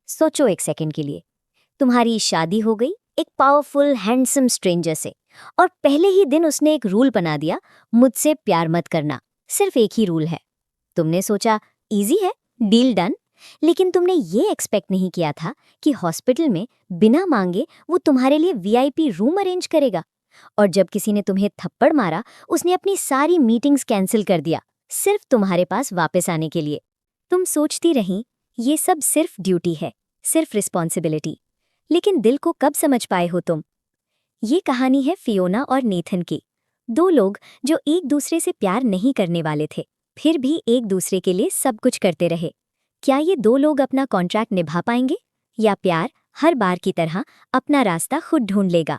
सोचो एक सेकंड के लिए, तुम्हारी शादी हो गई एक पावरफुल हैंडसम स्ट्रेंजर से, और पहले ही दिन उसने एक रूल बना दिया, मुझसे प्यार मत करना। सिर्फ एक ही रूल है। तुमने सोचा इजी है, डील डन। लेकिन तुमने ये एक्सपेक्ट नहीं किया था कि हॉस्पिटल में बिना मांगे वो तुम्हारे लिए वीआईपी रूम अरेंज करेगा। और जब किसी ने तुम्हें थप्पड़ मारा, उसने अपनी सारी मीटिंग्स कैंसिल कर दिया, सिर्फ तुम्हारे पास वापस आने के लिए। तुम सोचती रहीं, ये सब सिर्फ ड्यूटी है, सिर्फ रिस्पॉन्सिबिलिटी। लेकिन दिल को कब समझ पाए हो तुम? ये कहानी है फियोना और नेथन की। दो लोग जो एक दूसरे से प्यार नहीं करने वाले थे, फिर भी एक दूसरे के लिए सब कुछ करते रहे। क्या ये दो लोग अपना कॉन्ट्रैक्ट निभा पाएंगे, या प्यार हर बार की तरह अपना रास्ता खुद ढूंढ लेगा?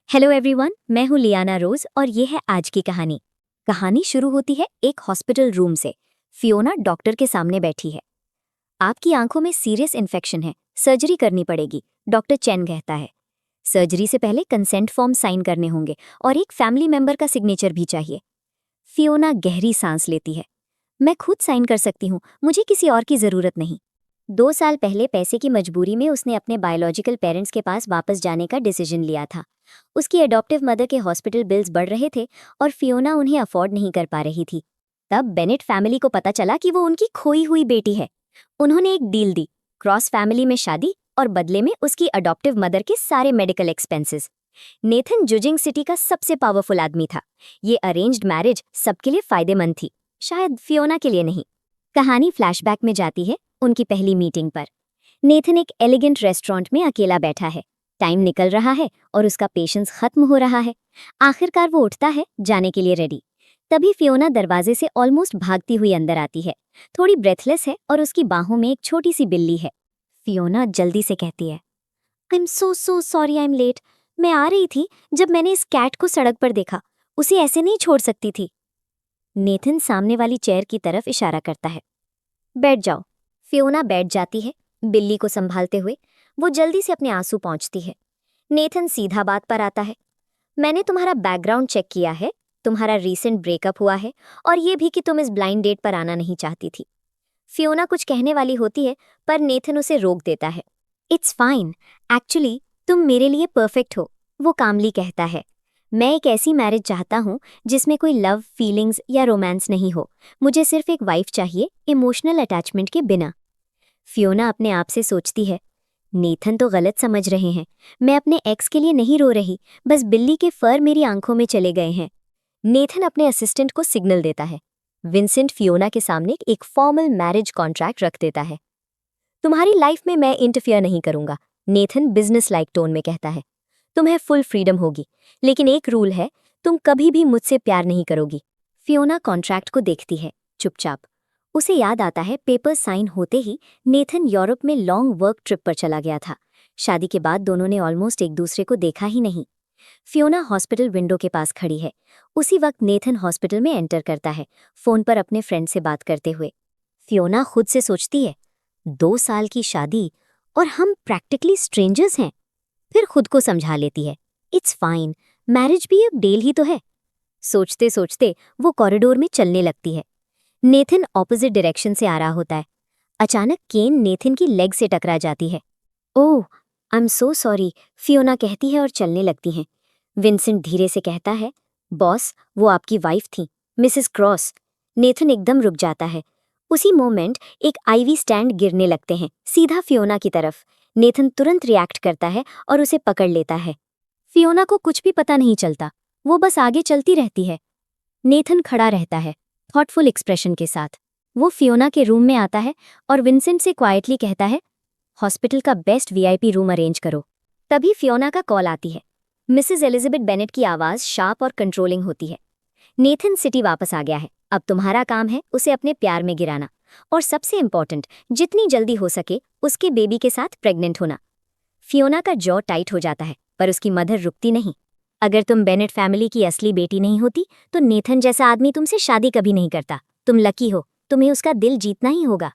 हेलो एवरीवन, मैं हूँ लियाना रोज और ये है आज की कहानी। कहानी शुरू होती है एक हॉस्पिटल रूम से। फियोना डॉक्टर के सामने बैठी है। आपकी आंखों में सीरियस इन्फेक्शन है, सर्जरी करनी पड़ेगी, डॉक्टर चैन कहता है। सर्जरी से पहले कंसेंट फॉर्म साइन करने होंगे और एक फैमिली मेंबर का सिग्नेचर भी चाहिए। फियोना गहरी सांस लेती है। मैं खुद साइन कर सकती हूँ, मुझे किसी और की जरूरत नहीं। 2 साल पहले पैसे की मजबूरी में उसने अपने बायोलॉजिकल पेरेंट्स के पास वापस जाने का डिसीजन लिया था। उसकी एडॉप्टिव मदर के हॉस्पिटल बिल्स बढ़ रहे थे और फियोना उन्हें अफोर्ड नहीं कर पा रही थी। तब बेनेट फैमिली को पता चला कि वो उनकी खोई हुई बेटी है। उन्होंने एक डील दी, क्रॉस फैमिली में शादी और बदले में उसकी अडॉप्टिव मदर के सारे मेडिकल एक्सपेंसेस। नेथन जुजिंग सिटी का सबसे पावरफुल आदमी था। ये अरेंज्ड मैरिज सबके लिए फायदेमंद थी, शायद फियोना के लिए नहीं। कहानी फ्लैशबैक में जाती है उनकी पहली मीटिंग पर। नेथन एक एलिगेंट रेस्टोरेंट में अकेला बैठा है। टाइम निकल रहा है और उसका पेशेंस खत्म हो रहा है। आखिरकार वो उठता है, जाने के लिए रेडी। तभी फियोना दरवाजे से ऑलमोस्ट भागती हुई अंदर आती है। थोड़ी ब्रेथलेस है और उसकी बाहों में एक छोटी सी बिल्ली है। फियोना जल्दी से कहती है, I am so sorry, I am late. मैं आ रही थी जब मैंने इस कैट को सड़क पर देखा। उसे ऐसे नहीं छोड़ सकती थी। नेथन सामने वाली चेयर की तरफ इशारा करता है। बैठ जाओ। फियोना बैठ जाती है, बिल्ली को संभालते हुए। वो जल्दी से अपने आंसू पोंछती है। नेथन सीधा बात पर आता है। मैंने तुम्हारा बैकग्राउंड चेक किया है, तुम्हारा रीसेंट ब्रेकअप हुआ है, और ये भी कि तुम इस ब्लाइंड डेट पर आना नहीं चाहती थी। फियोना कुछ कहने वाली होती है, पर नेथन उसे रोक देता है। इट्स फाइन, एक्चुअली तुम मेरे लिए परफेक्ट हो, वो कामली कहता है। मैं एक ऐसी मैरिज चाहता हूँ जिसमें कोई लव, फीलिंग्स या रोमांस नहीं हो। मुझे सिर्फ एक वाइफ चाहिए, इमोशनल अटैचमेंट के बिना। फियोना अपने आप से सोचती है, नेथन तो गलत समझ रहे हैं। मैं अपने एक्स के लिए नहीं रो रही, बस बिल्ली के फर मेरी आंखों में चले गए हैं। नेथन अपने असिस्टेंट को सिग्नल देता है। विंसेंट फियोना के सामने एक फॉर्मल मैरिज कॉन्ट्रैक्ट रख देता है। तुम्हारी लाइफ में मैं इंटरफियर नहीं करूंगा, नेथन बिजनेस लाइक टोन में कहता है। तुम्हें फुल फ्रीडम होगी, लेकिन एक रूल है, तुम कभी भी मुझसे प्यार नहीं करोगी। फियोना कॉन्ट्रैक्ट को देखती है, चुपचाप। उसे याद आता है पेपर साइन होते ही नेथन यूरोप में लॉन्ग वर्क ट्रिप पर चला गया था। शादी के बाद दोनों ने ऑलमोस्ट एक दूसरे को देखा ही नहीं। फियोना हॉस्पिटल विंडो के पास खड़ी है। उसी वक्त नेथन हॉस्पिटल में एंटर करता है, फोन पर अपने फ्रेंड से बात करते हुए। फियोना खुद से सोचती है, 2 साल की शादी और हम प्रैक्टिकली स्ट्रेंजर्स हैं। फिर खुद को समझा लेती है, इट्स फाइन, मैरिज भी एक डील ही तो है। सोचते सोचते वो कॉरिडोर में चलने लगती है। नेथन ऑपोजिट डायरेक्शन से आ रहा होता है। अचानक केन नेथन की लेग से टकरा जाती है। Oh, I am so sorry, Fiona कहती है और चलने लगती हैं। विंसेंट धीरे से कहता है, बॉस, वो आपकी वाइफ थी, मिसेस क्रॉस। नेथन एकदम रुक जाता है। उसी मोमेंट एक आईवी स्टैंड गिरने लगते हैं, सीधा फियोना की तरफ। नेथन तुरंत रिएक्ट करता है और उसे पकड़ लेता है। फियोना को कुछ भी पता नहीं चलता, वो बस आगे चलती रहती है। नेथन खड़ा रहता है, थॉटफुल एक्सप्रेशन के साथ। वो फियोना के रूम में आता है और विंसेंट से क्वाइटली कहता है, हॉस्पिटल का बेस्ट वीआईपी रूम अरेंज करो। तभी फियोना का कॉल आती है। मिसेस एलिजाबेथ बेनेट की आवाज़ शार्प और कंट्रोलिंग होती है। नेथन सिटी वापस आ गया है, अब तुम्हारा काम है उसे अपने प्यार में गिराना, और सबसे इम्पोर्टेंट, जितनी जल्दी हो सके उसके बेबी के साथ प्रेग्नेंट होना। फियोना का जॉ टाइट हो जाता है, पर उसकी मदर रुकती नहीं। अगर तुम बेनेट फैमिली की असली बेटी नहीं होती तो नेथन जैसा आदमी तुमसे शादी कभी नहीं करता। तुम लकी हो, तुम्हें उसका दिल जीतना ही होगा।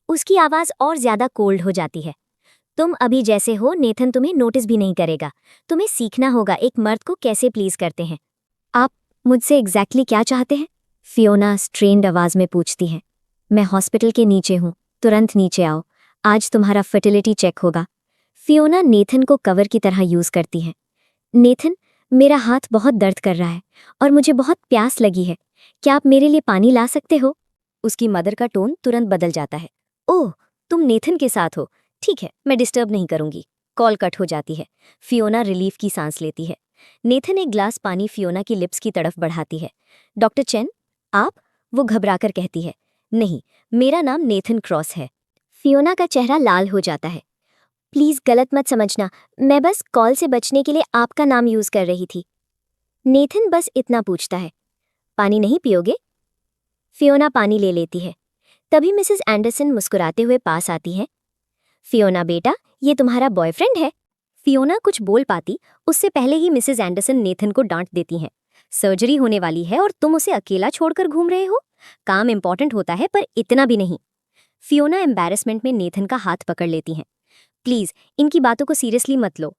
उसकी आवाज़ और ज्यादा कोल्ड हो जाती है। तुम अभी जैसे हो, नेथन तुम्हें नोटिस भी नहीं करेगा। तुम्हें सीखना होगा एक मर्द को कैसे प्लीज करते हैं। आप मुझसे एग्जैक्टली क्या चाहते हैं? फियोना स्ट्रेन्ड आवाज में पूछती है। मैं हॉस्पिटल के नीचे हूँ, तुरंत नीचे आओ। आज तुम्हारा फर्टिलिटी चेक होगा। फियोना नेथन को कवर की तरह यूज करती है। नेथन, मेरा हाथ बहुत दर्द कर रहा है और मुझे बहुत प्यास लगी है। क्या आप मेरे लिए पानी ला सकते हो? उसकी मदर का टोन तुरंत बदल जाता है। ओह, तुम नेथन के साथ हो। ठीक है, मैं डिस्टर्ब नहीं करूंगी। कॉल कट हो जाती है। फियोना रिलीफ की सांस लेती है। नेथन एक ग्लास पानी फियोना की लिप्स की तरफ बढ़ाती है। डॉक्टर चेन, आप? वो घबराकर कहती है। नहीं, मेरा नाम नेथन क्रॉस है। फियोना का चेहरा लाल हो जाता है। प्लीज गलत मत समझना, मैं बस कॉल से बचने के लिए आपका नाम यूज कर रही थी। नेथन बस इतना पूछता है। पानी नहीं पियोगे? फियोना पानी ले लेती है। तभी मिसेस एंडरसन मुस्कुराते हुए पास आती है। फियोना बेटा, ये तुम्हारा बॉयफ्रेंड है? फियोना कुछ बोल पाती उससे पहले ही मिसेस एंडरसन नेथन को डांट देती हैं। सर्जरी होने वाली है और तुम उसे अकेला छोड़कर घूम रहे हो? काम इंपॉर्टेंट होता है, पर इतना भी नहीं। फियोना एम्बैरेसमेंट में नेथन का हाथ पकड़ लेती हैं। प्लीज इनकी बातों को सीरियसली मत लो।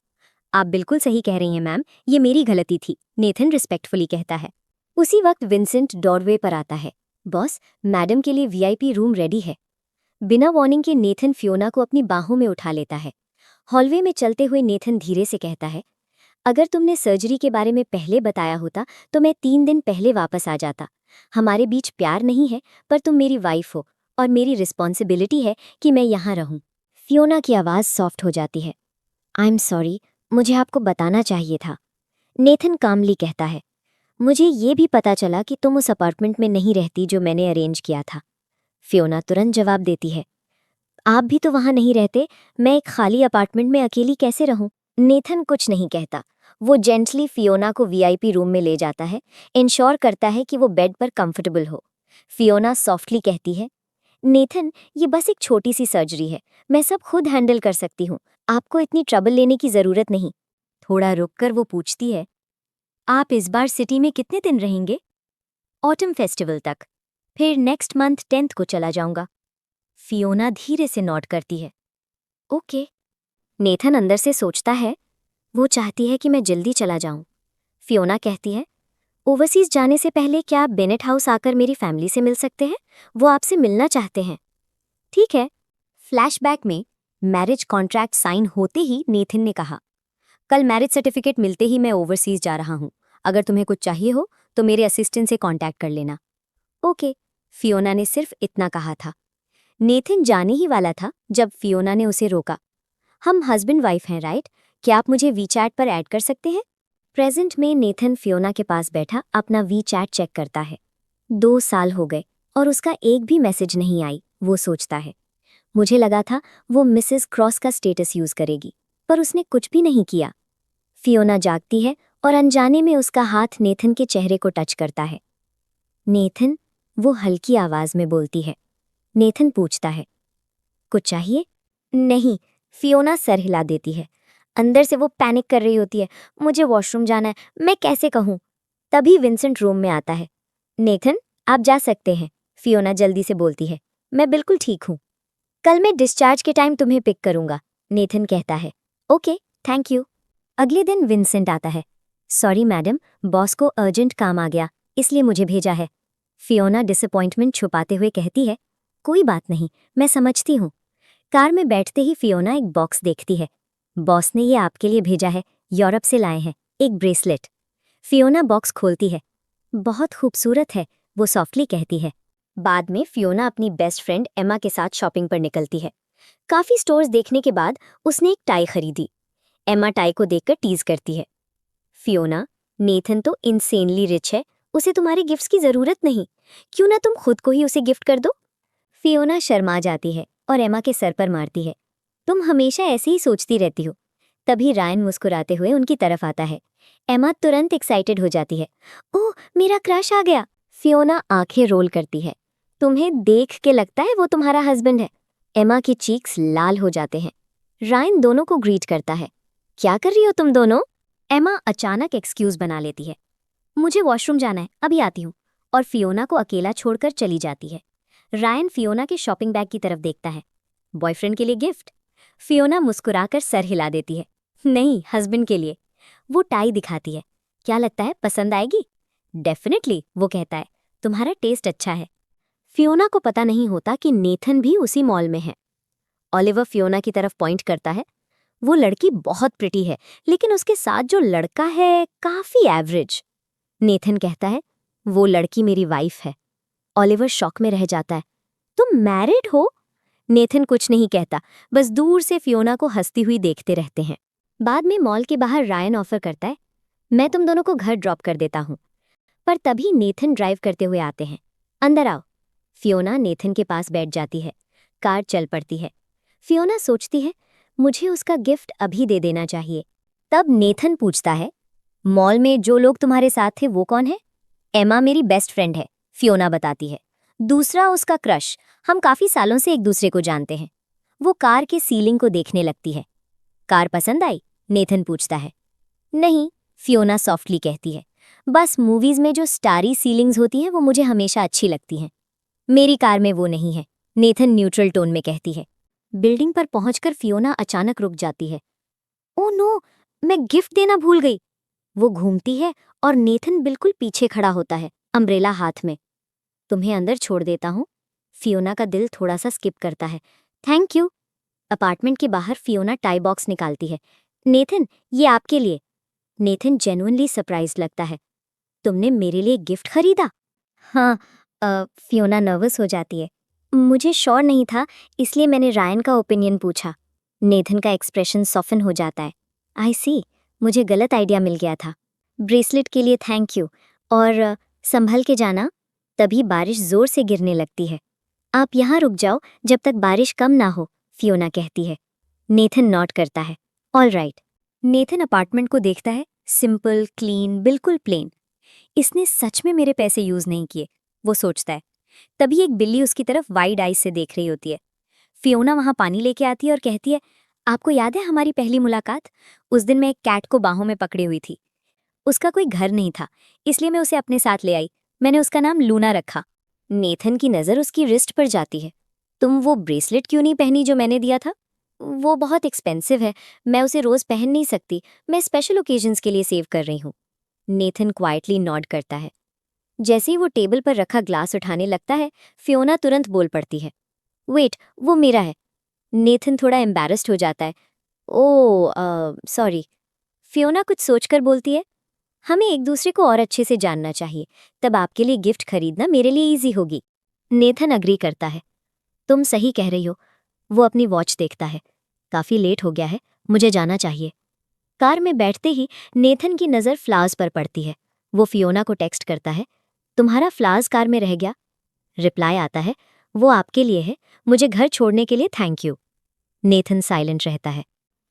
आप बिल्कुल सही कह रही हैं मैम, ये मेरी गलती थी, नेथन रिस्पेक्टफुली कहता है। उसी वक्त विंसेंट डोरवे पर आता है। बॉस, मैडम के लिए वीआईपी रूम रेडी है। बिना वार्निंग के नेथन फियोना को अपनी बाहों में उठा लेता है। हॉलवे में चलते हुए नेथन धीरे से कहता है, अगर तुमने सर्जरी के बारे में पहले बताया होता तो मैं 3 दिन पहले वापस आ जाता। हमारे बीच प्यार नहीं है, पर तुम मेरी वाइफ हो और मेरी रिस्पॉन्सिबिलिटी है कि मैं यहाँ रहूं। फियोना की आवाज़ सॉफ्ट हो जाती है। आई एम सॉरी, मुझे आपको बताना चाहिए था। नेथन कामली कहता है, मुझे ये भी पता चला कि तुम उस अपार्टमेंट में नहीं रहती जो मैंने अरेंज किया था। फियोना तुरंत जवाब देती है, आप भी तो वहां नहीं रहते, मैं एक खाली अपार्टमेंट में अकेली कैसे रहूं? नेथन कुछ नहीं कहता। वो जेंटली फियोना को वीआईपी रूम में ले जाता है, इंश्योर करता है कि वो बेड पर कंफर्टेबल हो। फियोना सॉफ्टली कहती है, नेथन, ये बस एक छोटी सी सर्जरी है, मैं सब खुद हैंडल कर सकती हूँ, आपको इतनी ट्रबल लेने की जरूरत नहीं। थोड़ा रुककर वो पूछती है, आप इस बार सिटी में कितने दिन रहेंगे? ऑटम फेस्टिवल तक, फिर नेक्स्ट मंथ 10th को चला जाऊंगा। फियोना धीरे से नॉट करती है। ओके। नेथन अंदर से सोचता है, वो चाहती है कि मैं जल्दी चला जाऊं। फियोना कहती है, ओवरसीज जाने से पहले क्या आप बेनेट हाउस आकर मेरी फैमिली से मिल सकते हैं? वो आपसे मिलना चाहते हैं। ठीक है। फ्लैशबैक में मैरिज कॉन्ट्रैक्ट साइन होते ही नेथन ने कहा, कल मैरिज सर्टिफिकेट मिलते ही मैं ओवरसीज जा रहा हूं। अगर तुम्हें कुछ चाहिए हो तो मेरे असिस्टेंट से कांटेक्ट कर लेना। ओके। फियोना ने सिर्फ इतना कहा था। नेथन जाने ही वाला था जब फियोना ने उसे रोका। हम हस्बैंड वाइफ हैं, राइट? क्या आप मुझे वीचैट पर ऐड कर सकते हैं? प्रेजेंट में नेथन फियोना के पास बैठा अपना वीचैट चेक करता है। 2 साल हो गए और उसका एक भी मैसेज नहीं आई। वो सोचता है, मुझे लगा था वो मिसेस क्रॉस का स्टेटस यूज करेगी, पर उसने कुछ भी नहीं किया। फियोना जागती है और अनजाने में उसका हाथ नेथन के चेहरे को टच करता है। नेथन, वो हल्की आवाज में बोलती है। नेथन पूछता है, कुछ चाहिए? नहीं, फियोना सर हिला देती है। अंदर से वो पैनिक कर रही होती है। मुझे वॉशरूम जाना है, मैं कैसे कहूँ? तभी विंसेंट रूम में आता है। नेथन, आप जा सकते हैं, फियोना जल्दी से बोलती है। मैं बिल्कुल ठीक हूँ। कल मैं डिस्चार्ज के टाइम तुम्हें पिक करूंगा, नेथन कहता है। Okay, thank you. अगले दिन विंसेंट आता है। सॉरी मैडम, बॉस को अर्जेंट काम आ गया, इसलिए मुझे भेजा है। फियोना डिसअपॉइंटमेंट छुपाते हुए कहती है, कोई बात नहीं, मैं समझती हूँ। कार में बैठते ही फियोना एक बॉक्स देखती है। बॉस ने ये आपके लिए भेजा है, यूरोप से लाए हैं, एक ब्रेसलेट। फियोना बॉक्स खोलती है। बहुत खूबसूरत है, वो सॉफ्टली कहती है। बाद में फियोना अपनी बेस्ट फ्रेंड एमा के साथ शॉपिंग पर निकलती है। काफी स्टोर्स देखने के बाद उसने एक टाई खरीदी। एमा टाई को देखकर टीज करती है। फियोना, नेथन तो इंसेनली रिच है, उसे तुम्हारे गिफ्ट्स की जरूरत नहीं, क्यों ना तुम खुद को ही उसे गिफ्ट कर दो? फियोना शर्मा जाती है और एमा के सर पर मारती है। तुम हमेशा ऐसे ही सोचती रहती हो। तभी रायन मुस्कुराते हुए उनकी तरफ आता है। एमा तुरंत एक्साइटेड हो जाती है। ओह, मेरा क्रश आ गया। फियोना आंखें रोल करती है। तुम्हें देख के लगता है वो तुम्हारा हस्बैंड है। एमा की चीक्स लाल हो जाते हैं। रायन दोनों को ग्रीट करता है। क्या कर रही हो तुम दोनों? एमा अचानक एक्सक्यूज बना लेती है। मुझे वॉशरूम जाना है, अभी आती हूँ, और फियोना को अकेला छोड़कर चली जाती है। रायन फियोना के शॉपिंग बैग की तरफ देखता है। बॉयफ्रेंड के लिए गिफ्ट? फियोना मुस्कुराकर सर हिला देती है। नहीं, हस्बैंड के लिए। वो टाई दिखाती है। क्या लगता है, पसंद आएगी? डेफिनेटली, वो कहता है। तुम्हारा टेस्ट अच्छा है। फियोना को पता नहीं होता कि नेथन भी उसी मॉल में है। ओलिवर फियोना की तरफ पॉइंट करता है। वो लड़की बहुत प्रिटी है, लेकिन उसके साथ जो लड़का है काफी एवरेज। नेथन कहता है, वो लड़की मेरी वाइफ है। ओलिवर शॉक में रह जाता है। तुम मैरिड हो? नेथन कुछ नहीं कहता, बस दूर से फियोना को हंसती हुई देखते रहते हैं। बाद में मॉल के बाहर रायन ऑफर करता है, मैं तुम दोनों को घर ड्रॉप कर देता हूँ। पर तभी नेथन ड्राइव करते हुए आते हैं। अंदर आओ। फियोना नेथन के पास बैठ जाती है। कार चल पड़ती है। फियोना सोचती है, मुझे उसका गिफ्ट अभी दे देना चाहिए। तब नेथन पूछता है, मॉल में जो लोग तुम्हारे साथ थे वो कौन है? एमा मेरी बेस्ट फ्रेंड है, फियोना बताती है। दूसरा उसका क्रश, हम काफी सालों से एक दूसरे को जानते हैं। वो कार के सीलिंग को देखने लगती है। कार पसंद आई? नेथन पूछता है। नहीं, फियोना सॉफ्टली कहती है, बस मूवीज में जो स्टारी सीलिंग्स होती हैं वो मुझे हमेशा अच्छी लगती हैं। मेरी कार में वो नहीं है, नेथन न्यूट्रल टोन में कहती है। बिल्डिंग पर पहुंचकर फियोना अचानक रुक जाती है। ओह नो, मैं गिफ्ट देना भूल गई। वो घूमती है और नेथन बिल्कुल पीछे खड़ा होता है, अम्ब्रेला हाथ में। तुम्हें अंदर छोड़ देता हूँ। फियोना का दिल थोड़ा सा स्किप करता है। Thank you. अपार्टमेंट के बाहर फियोना टाई बॉक्स निकालती है। नेथन, ये आपके लिए। नेथन जेन्युइनली सरप्राइज्ड लगता है। तुमने मेरे लिए गिफ्ट खरीदा? हाँ। फियोना नर्वस हो जाती है। मुझे श्योर नहीं था, इसलिए मैंने रायन का ओपिनियन पूछा। नेथन का एक्सप्रेशन सॉफन हो जाता है। आई सी, मुझे गलत आइडिया मिल गया था। ब्रेसलेट के लिए थैंक यू, और संभल के जाना। तभी बारिश जोर से गिरने लगती है। आप यहाँ रुक जाओ जब तक बारिश कम ना हो, फियोना कहती है। नेथन नॉट करता है। All right. नेथन अपार्टमेंट को देखता है, सिंपल, क्लीन, बिल्कुल प्लेन। इसने सच में मेरे पैसे यूज नहीं किए, वो सोचता है। तभी एक बिल्ली उसकी तरफ वाइड आइज से देख रही होती है। फियोना वहां पानी लेके आती है और कहती है, आपको याद है हमारी पहली मुलाकात? उस दिन मैं एक कैट को बाहों में पकड़ी हुई थी। उसका कोई घर नहीं था, इसलिए मैं उसे अपने साथ ले आई। मैंने उसका नाम लूना रखा। नेथन की नज़र उसकी रिस्ट पर जाती है। तुम वो ब्रेसलेट क्यों नहीं पहनी जो मैंने दिया था? वो बहुत एक्सपेंसिव है, मैं उसे रोज़ पहन नहीं सकती। मैं स्पेशल ओकेजन्स के लिए सेव कर रही हूँ। नेथन क्वाइटली नॉड करता है। जैसे ही वो टेबल पर रखा ग्लास उठाने लगता है, फियोना तुरंत बोल पड़ती है, वेट, वो मेरा है। नेथन थोड़ा एम्बैरेस्ड हो जाता है। ओह, सॉरी। फियोना कुछ सोचकर बोलती है, हमें एक दूसरे को और अच्छे से जानना चाहिए, तब आपके लिए गिफ्ट खरीदना मेरे लिए इजी होगी। नेथन अग्री करता है। तुम सही कह रही हो। वो अपनी वॉच देखता है। काफी लेट हो गया है, मुझे जाना चाहिए। कार में बैठते ही नेथन की नज़र फ्लावर्स पर पड़ती है। वो फियोना को टेक्स्ट करता है, तुम्हारा फ्लावर्स कार में रह गया। रिप्लाई आता है, वो आपके लिए है, मुझे घर छोड़ने के लिए थैंक यू। नेथन साइलेंट रहता है।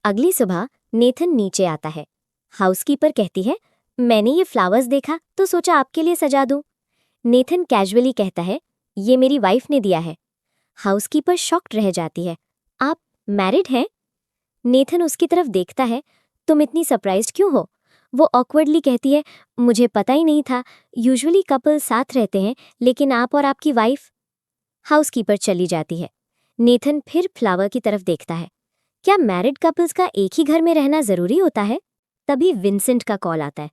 अगली सुबह नेथन नीचे आता है। हाउसकीपर कहती है, मैंने ये फ्लावर्स देखा तो सोचा आपके लिए सजा दूं। नेथन कैजुअली कहता है, ये मेरी वाइफ ने दिया है। हाउसकीपर शॉक्ड रह जाती है। आप मैरिड हैं? नेथन उसकी तरफ देखता है। तुम इतनी सरप्राइज्ड क्यों हो? वो ऑकवर्डली कहती है, मुझे पता ही नहीं था, यूजुअली कपल साथ रहते हैं, लेकिन आप और आपकी वाइफ। हाउसकीपर चली जाती है। नेथन फिर फ्लावर की तरफ देखता है। क्या मैरिड कपल्स का एक ही घर में रहना जरूरी होता है? तभी विंसेंट का कॉल आता है।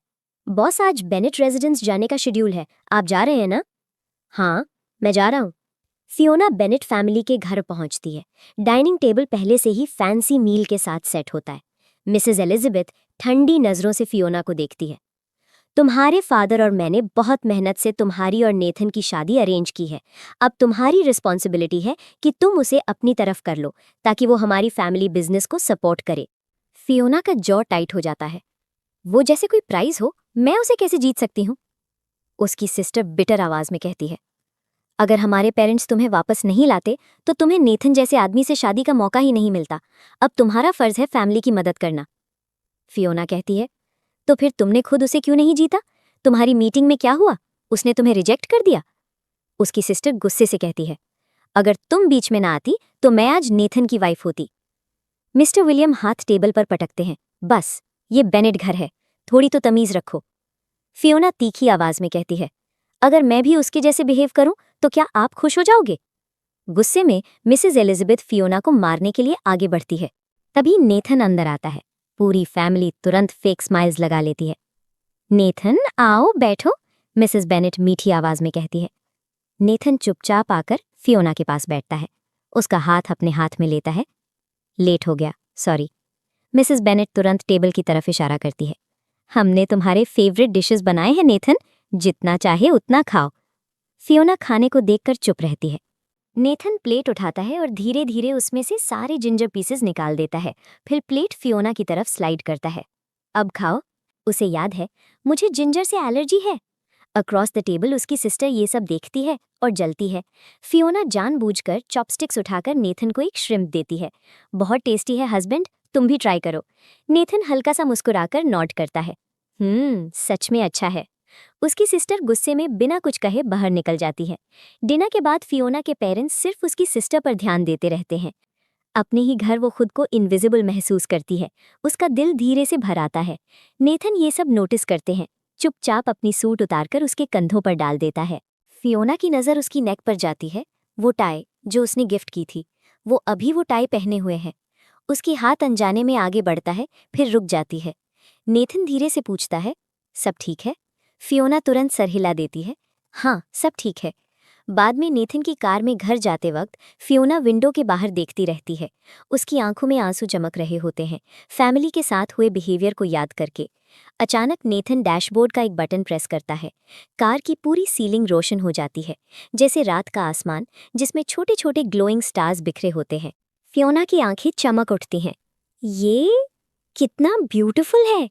बॉस, आज बेनेट रेजिडेंस जाने का शेड्यूल है, आप जा रहे हैं ना? हाँ, मैं जा रहा हूँ। फियोना बेनेट फैमिली के घर पहुंचती है। डाइनिंग टेबल पहले से ही फैंसी मील के साथ सेट होता है। मिसेस एलिजाबेथ ठंडी नजरों से फियोना को देखती है। तुम्हारे फादर और मैंने बहुत मेहनत से तुम्हारी और नेथन की शादी अरेंज की है। अब तुम्हारी रिस्पॉन्सिबिलिटी है कि तुम उसे अपनी तरफ कर लो, ताकि वो हमारी फैमिली बिजनेस को सपोर्ट करे। फियोना का जॉ टाइट हो जाता है। वो जैसे कोई प्राइज हो, मैं उसे कैसे जीत सकती हूँ? उसकी सिस्टर बिटर आवाज में कहती है, अगर हमारे पेरेंट्स तुम्हें वापस नहीं लाते तो तुम्हें नेथन जैसे आदमी से शादी का मौका ही नहीं मिलता। अब तुम्हारा फर्ज है फैमिली की मदद करना। फियोना कहती है, तो फिर तुमने खुद उसे क्यों नहीं जीता? तुम्हारी मीटिंग में क्या हुआ? उसने तुम्हें रिजेक्ट कर दिया? उसकी सिस्टर गुस्से से कहती है, अगर तुम बीच में ना आती तो मैं आज नेथन की वाइफ होती। मिस्टर विलियम हाथ टेबल पर पटकते हैं, बस, ये बेनेट घर है, थोड़ी तो तमीज रखो। फियोना तीखी आवाज में कहती है, अगर मैं भी उसके जैसे बिहेव करूं तो क्या आप खुश हो जाओगे? गुस्से में मिसेस एलिजाबेथ फियोना को मारने के लिए आगे बढ़ती है। तभी नेथन अंदर आता है। पूरी फैमिली तुरंत फेक स्माइल्स लगा लेती है। नेथन, आओ बैठो, मिसेस बेनेट मीठी आवाज में कहती है। नेथन चुपचाप आकर फियोना के पास बैठता है। उसका हाथ अपने हाथ में लेता है। लेट हो गया, सॉरी। मिसेस बेनेट तुरंत टेबल की तरफ इशारा करती है। हमने तुम्हारे फेवरेट डिशेस बनाए हैं नेथन, जितना चाहे उतना खाओ। फियोना खाने को देखकर चुप रहती है। नेथन प्लेट उठाता है और धीरे धीरे उसमें से सारे जिंजर पीसेस निकाल देता है। फिर प्लेट फियोना की तरफ स्लाइड करता है। अब खाओ। उसे याद है, मुझे जिंजर से एलर्जी है। अक्रॉस द टेबल उसकी सिस्टर ये सब देखती है और जलती है। फियोना जानबूझकर चॉपस्टिक्स उठाकर नेथन को एक श्रिम्प देती है। बहुत टेस्टी है हस्बैंड, तुम भी ट्राई करो। नेथन हल्का सा मुस्कुराकर नॉट करता है। सच में अच्छा है। उसकी सिस्टर गुस्से में बिना कुछ कहे बाहर निकल जाती है। डिनर के बाद फियोना के पेरेंट्स सिर्फ उसकी सिस्टर पर ध्यान देते रहते हैं। अपने ही घर वो खुद को इनविजिबल महसूस करती है। उसका दिल धीरे से भर आता है। नेथन ये सब नोटिस करते हैं। चुपचाप अपनी सूट उतारकर उसके कंधों पर डाल देता है। फियोना की नज़र उसकी नेक पर जाती है। वो टाई जो उसने गिफ्ट की थी, वो अभी वो टाई पहने हुए है। उसकी हाथ अनजाने में आगे बढ़ता है, फिर रुक जाती है। नेथन धीरे से पूछता है, सब ठीक है? फियोना तुरंत सर हिला देती है, हाँ सब ठीक है। बाद में नेथन की कार में घर जाते वक्त फियोना विंडो के बाहर देखती रहती है। उसकी आंखों में आंसू चमक रहे होते हैं, फैमिली के साथ हुए बिहेवियर को याद करके। अचानक नेथन डैशबोर्ड का एक बटन प्रेस करता है। कार की पूरी सीलिंग रोशन हो जाती है, जैसे रात का आसमान जिसमें छोटे छोटे ग्लोइंग स्टार्स बिखरे होते हैं। फियोना की आंखें चमक उठती हैं। ये कितना ब्यूटीफुल है।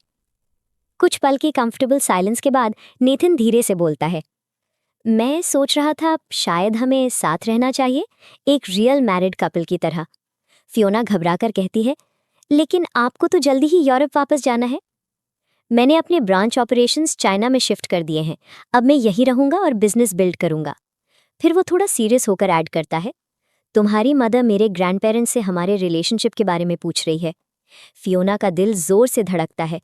कुछ पल के कंफर्टेबल साइलेंस के बाद नेथन धीरे से बोलता है, मैं सोच रहा था शायद हमें साथ रहना चाहिए, एक रियल मैरिड कपल की तरह। फियोना घबराकर कहती है, लेकिन आपको तो जल्दी ही यूरोप वापस जाना है। मैंने अपने ब्रांच ऑपरेशंस चाइना में शिफ्ट कर दिए हैं, अब मैं यहीं रहूंगा और बिजनेस बिल्ड करूंगा। फिर वो थोड़ा सीरियस होकर ऐड करता है, तुम्हारी मदर मेरे ग्रैंड पेरेंट्स से हमारे रिलेशनशिप के बारे में पूछ रही है। फियोना का दिल जोर से धड़कता है।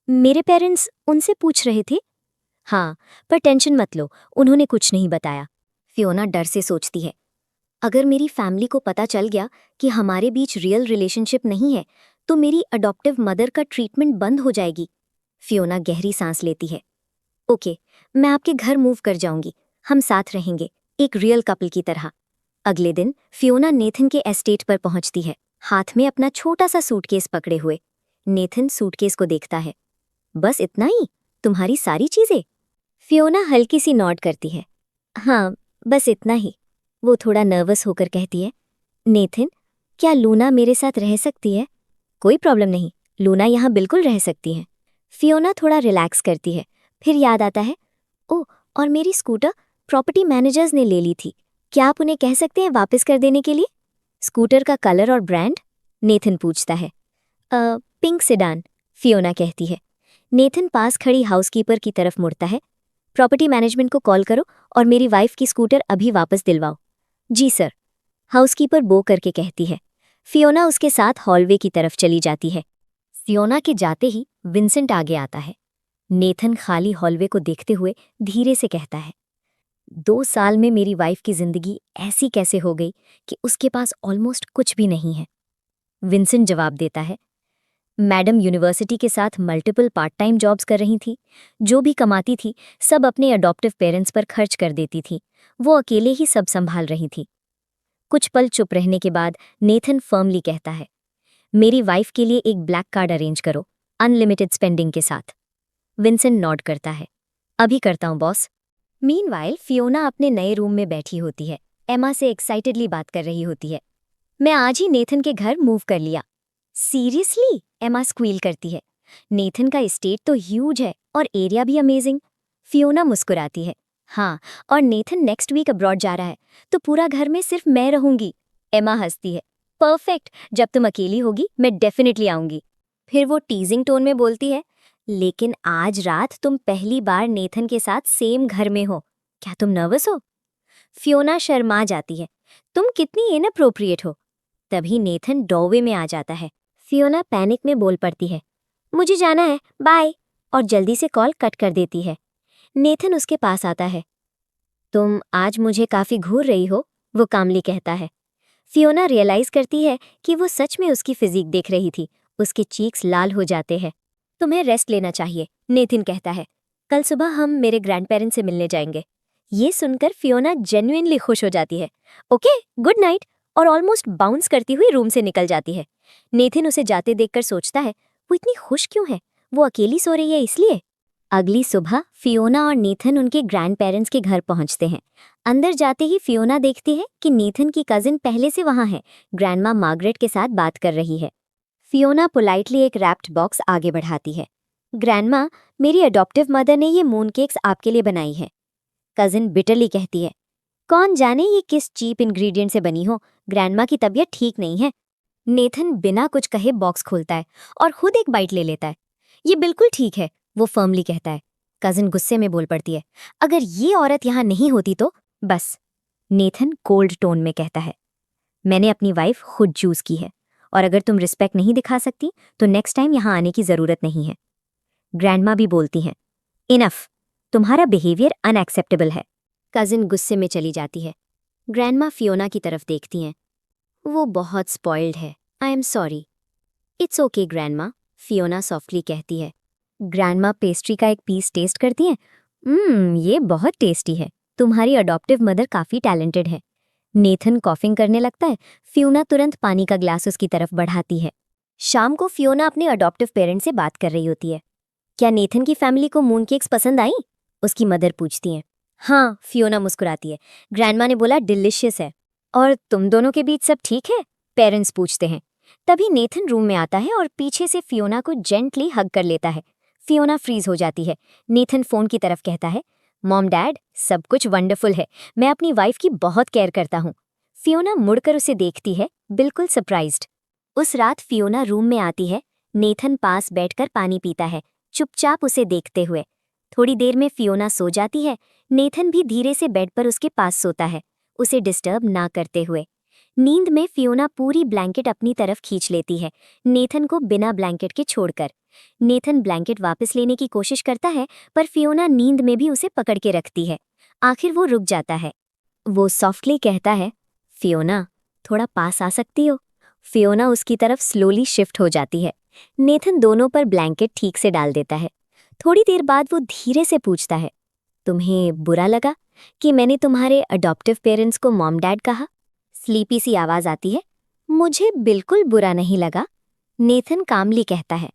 मेरे पेरेंट्स उनसे पूछ रहे थे? हाँ, पर टेंशन मत लो, उन्होंने कुछ नहीं बताया। फियोना डर से सोचती है, अगर मेरी फैमिली को पता चल गया कि हमारे बीच रियल रिलेशनशिप नहीं है, तो मेरी अडॉप्टिव मदर का ट्रीटमेंट बंद हो जाएगी। फियोना गहरी सांस लेती है। ओके, मैं आपके घर मूव कर जाऊंगी, हम साथ रहेंगे, एक रियल कपल की तरह। अगले दिन फियोना नेथन के एस्टेट पर पहुंचती है, हाथ में अपना छोटा सा सूटकेस पकड़े हुए। नेथन सूटकेस को देखता है। बस इतना ही? तुम्हारी सारी चीजें? फियोना हल्की सी नॉड करती है। हाँ, बस इतना ही। वो थोड़ा नर्वस होकर कहती है, नेथन, क्या लूना मेरे साथ रह सकती है? कोई प्रॉब्लम नहीं, लूना यहाँ बिल्कुल रह सकती है। फियोना थोड़ा रिलैक्स करती है, फिर याद आता है, ओह, और मेरी स्कूटर प्रॉपर्टी मैनेजर्स ने ले ली थी, क्या आप उन्हें कह सकते हैं वापस कर देने के लिए? स्कूटर का कलर और ब्रांड? नेथन पूछता है। पिंक सेडान, फियोना कहती है। नेथन पास खड़ी हाउसकीपर की तरफ मुड़ता है। प्रॉपर्टी मैनेजमेंट को कॉल करो और मेरी वाइफ की स्कूटर अभी वापस दिलवाओ। जी सर, हाउसकीपर बो करके कहती है। फियोना उसके साथ हॉलवे की तरफ चली जाती है। फियोना के जाते ही विंसेंट आगे आता है। नेथन खाली हॉलवे को देखते हुए धीरे से कहता है, 2 साल में मेरी वाइफ की जिंदगी ऐसी कैसे हो गई कि उसके पास ऑलमोस्ट कुछ भी नहीं है। विंसेंट जवाब देता है, मैडम यूनिवर्सिटी के साथ मल्टीपल पार्ट टाइम जॉब्स कर रही थी। जो भी कमाती थी सब अपने अडॉप्टिव पेरेंट्स पर खर्च कर देती थी। वो अकेले ही सब संभाल रही थी। कुछ पल चुप रहने के बाद नेथन फर्मली कहता है, मेरी वाइफ के लिए एक ब्लैक कार्ड अरेंज करो, अनलिमिटेड स्पेंडिंग के साथ। विंसेंट नॉड करता है, अभी करता हूँ बॉस। मीनवाइल फियोना अपने नए रूम में बैठी होती है, एमा से एक्साइटेडली बात कर रही होती है। मैं आज ही नेथन के घर मूव कर लिया। सीरियसली? एमा स्क्वील करती है। नेथन का एस्टेट तो ह्यूज है और एरिया भी अमेजिंग। फियोना मुस्कुराती है। हाँ, और नेथन नेक्स्ट वीक अब्रॉड जा रहा है, तो पूरा घर में सिर्फ मैं रहूंगी। एमा हंसती है। परफेक्ट, जब तुम अकेली होगी मैं डेफिनेटली आऊंगी। फिर वो टीजिंग टोन में बोलती है, लेकिन आज रात तुम पहली बार नेथन के साथ सेम घर में हो, क्या तुम नर्वस हो? फियोना शर्मा जाती है। तुम कितनी इनअप्रोप्रिएट हो। तभी नेथन डॉवे में आ जाता है। फियोना पैनिक में बोल पड़ती है, मुझे जाना है, बाय, और जल्दी से कॉल कट कर देती है। नेथन उसके पास आता है। तुम आज मुझे काफी घूर रही हो, वो कामली कहता है। फियोना रियलाइज करती है कि वो सच में उसकी फिजिक देख रही थी। उसके चीक्स लाल हो जाते हैं। तुम्हें रेस्ट लेना चाहिए, नेथन कहता है। कल सुबह हम मेरे ग्रैंड पेरेंट्स से मिलने जाएंगे। ये सुनकर फियोना जेन्युइनली खुश हो जाती है। ओके, गुड नाइट, और ऑलमोस्ट बाउंस करती हुई रूम से निकल जाती है। नेथन उसे जाते देखकर सोचता है, वो इतनी खुश क्यों है? वो अकेली सो रही है इसलिए? अगली सुबह फियोना और नेथन उनके ग्रैंड पेरेंट्स के घर पहुंचते हैं। अंदर जाते ही फियोना देखती है कि नेथन की कजिन पहले से वहां है, ग्रैंडमा मार्गरेट के साथ बात कर रही है। फियोना पोलाइटली एक रैप्ड बॉक्स आगे बढ़ाती है। ग्रैंडमा, मेरी अडॉप्टिव मदर ने ये मून केक्स आपके लिए बनाई है। कजिन बिटरली कहती है, कौन जाने ये किस चीप इंग्रेडिएंट से बनी हो, ग्रैंडमा की तबीयत ठीक नहीं है। नेथन बिना कुछ कहे बॉक्स खोलता है और खुद एक बाइट ले लेता है। ये बिल्कुल ठीक है, वो फर्मली कहता है। कजिन गुस्से में बोल पड़ती है, अगर ये औरत यहाँ नहीं होती तो बस। नेथन कोल्ड टोन में कहता है, मैंने अपनी वाइफ खुद चूज की है, और अगर तुम रिस्पेक्ट नहीं दिखा सकती तो नेक्स्ट टाइम यहाँ आने की जरूरत नहीं है। ग्रैंडमा भी बोलती हैं, इनफ, तुम्हारा बिहेवियर अनएक्सेप्टेबल है। कजिन गुस्से में चली जाती है। ग्रैंडमा फियोना की तरफ देखती हैं। वो बहुत स्पॉइल्ड है, I am sorry. It's okay grandma, Fiona softly कहती है। ग्रैंडमा पेस्ट्री का एक पीस टेस्ट करती हैं। ये बहुत टेस्टी है, तुम्हारी अडॉप्टिव मदर काफ़ी टैलेंटेड है। नेथन कॉफिंग करने लगता है। फियोना तुरंत पानी का ग्लास उसकी तरफ बढ़ाती है। शाम को फियोना अपने अडॉप्टिव पेरेंट्स से बात कर रही होती है। क्या नेथन की फैमिली को मून केक्स पसंद आई? उसकी मदर पूछती हैं। हाँ, फियोना मुस्कुराती है। ग्रैंडमा ने बोला डिलिशियस है। और तुम दोनों के बीच सब ठीक है? पेरेंट्स पूछते हैं। तभी नेथन रूम में आता है और पीछे से फियोना को जेंटली हग कर लेता है। फियोना फ्रीज हो जाती है। नेथन फोन की तरफ कहता है, मॉम डैड, सब कुछ वंडरफुल है, मैं अपनी वाइफ की बहुत केयर करता हूँ। फियोना मुड़कर उसे देखती है, बिल्कुल सरप्राइज्ड। उस रात फियोना रूम में आती है। नेथन पास बैठकर पानी पीता है, चुपचाप उसे देखते हुए। थोड़ी देर में फियोना सो जाती है। नेथन भी धीरे से बेड पर उसके पास सोता है, उसे डिस्टर्ब ना करते हुए। नींद में फियोना पूरी ब्लैंकेट अपनी तरफ खींच लेती है, नेथन को बिना ब्लैंकेट के छोड़कर। नेथन ब्लैंकेट वापस लेने की कोशिश करता है, पर फियोना नींद में भी उसे पकड़ के रखती है। आखिर वो रुक जाता है। वो सॉफ्टली कहता है, फियोना, थोड़ा पास आ सकती हो? फियोना उसकी तरफ स्लोली शिफ्ट हो जाती है। नेथन दोनों पर ब्लैंकेट ठीक से डाल देता है। थोड़ी देर बाद वो धीरे से पूछता है, तुम्हें बुरा लगा कि मैंने तुम्हारे अडॉप्टिव पेरेंट्स को मॉम डैड कहा? स्लीपी सी आवाज आती है। मुझे बिल्कुल बुरा नहीं लगा, नेथन कामली कहता है।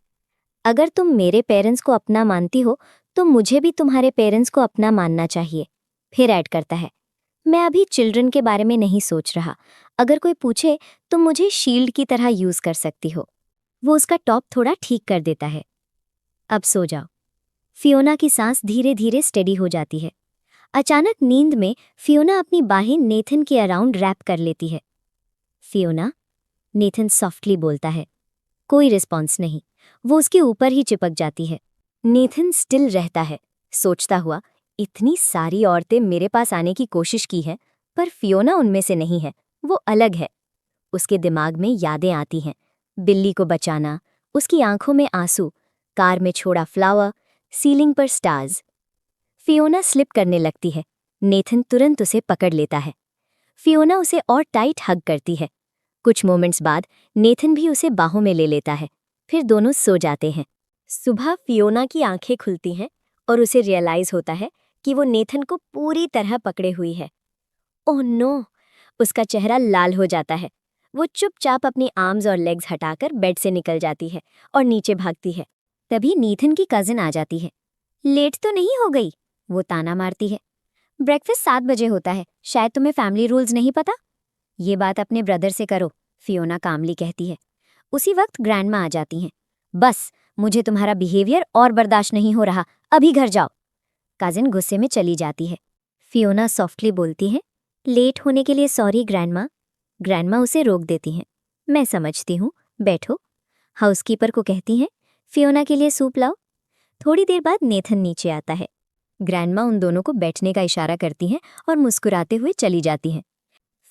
अगर तुम मेरे पेरेंट्स को अपना मानती हो तो मुझे भी तुम्हारे पेरेंट्स को अपना मानना चाहिए। फिर ऐड करता है, मैं अभी चिल्ड्रन के बारे में नहीं सोच रहा, अगर कोई पूछे तो मुझे शील्ड की तरह यूज कर सकती हो। वो उसका टॉप थोड़ा ठीक कर देता है। अब सो जाओ। फियोना की सांस धीरे धीरे स्टेडी हो जाती है। अचानक नींद में फियोना अपनी बाहें नेथन के अराउंड रैप कर लेती है। फियोना, नेथन सॉफ्टली बोलता है। कोई रिस्पॉन्स नहीं, वो उसके ऊपर ही चिपक जाती है। नेथन स्टिल रहता है, सोचता हुआ, इतनी सारी औरतें मेरे पास आने की कोशिश की हैं, पर फियोना उनमें से नहीं है, वो अलग है। उसके दिमाग में यादें आती हैं, बिल्ली को बचाना, उसकी आंखों में आंसू, कार में छोड़ा फ्लावर, सीलिंग पर स्टार्स। फियोना स्लिप करने लगती है। नेथन तुरंत उसे पकड़ लेता है। फियोना उसे और टाइट हग करती है। कुछ मोमेंट्स बाद नेथन भी उसे बाहों में ले लेता है। फिर दोनों सो जाते हैं। सुबह फियोना की आंखें खुलती हैं और उसे रियलाइज होता है कि वो नेथन को पूरी तरह पकड़े हुई है। Oh no! उसका चेहरा लाल हो जाता है। वो चुपचाप अपनी आर्म्स और लेग्स हटाकर बेड से निकल जाती है और नीचे भागती है। तभी नेथन की कजिन आ जाती है। लेट तो नहीं हो गई? वो ताना मारती है। ब्रेकफास्ट 7 बजे होता है, शायद तुम्हें फैमिली रूल्स नहीं पता। ये बात अपने ब्रदर से करो, फियोना कामली कहती है। उसी वक्त ग्रैंडमा आ जाती हैं। बस, मुझे तुम्हारा बिहेवियर और बर्दाश्त नहीं हो रहा, अभी घर जाओ। कजिन गुस्से में चली जाती है। फियोना सॉफ्टली बोलती है, लेट होने के लिए सॉरी ग्रैंडमा। ग्रैंडमा उसे रोक देती हैं। मैं समझती हूँ, बैठो। हाउसकीपर को कहती हैं, फियोना के लिए सूप लाओ। थोड़ी देर बाद नेथन नीचे आता है। ग्रैंडमा उन दोनों को बैठने का इशारा करती हैं और मुस्कुराते हुए चली जाती हैं।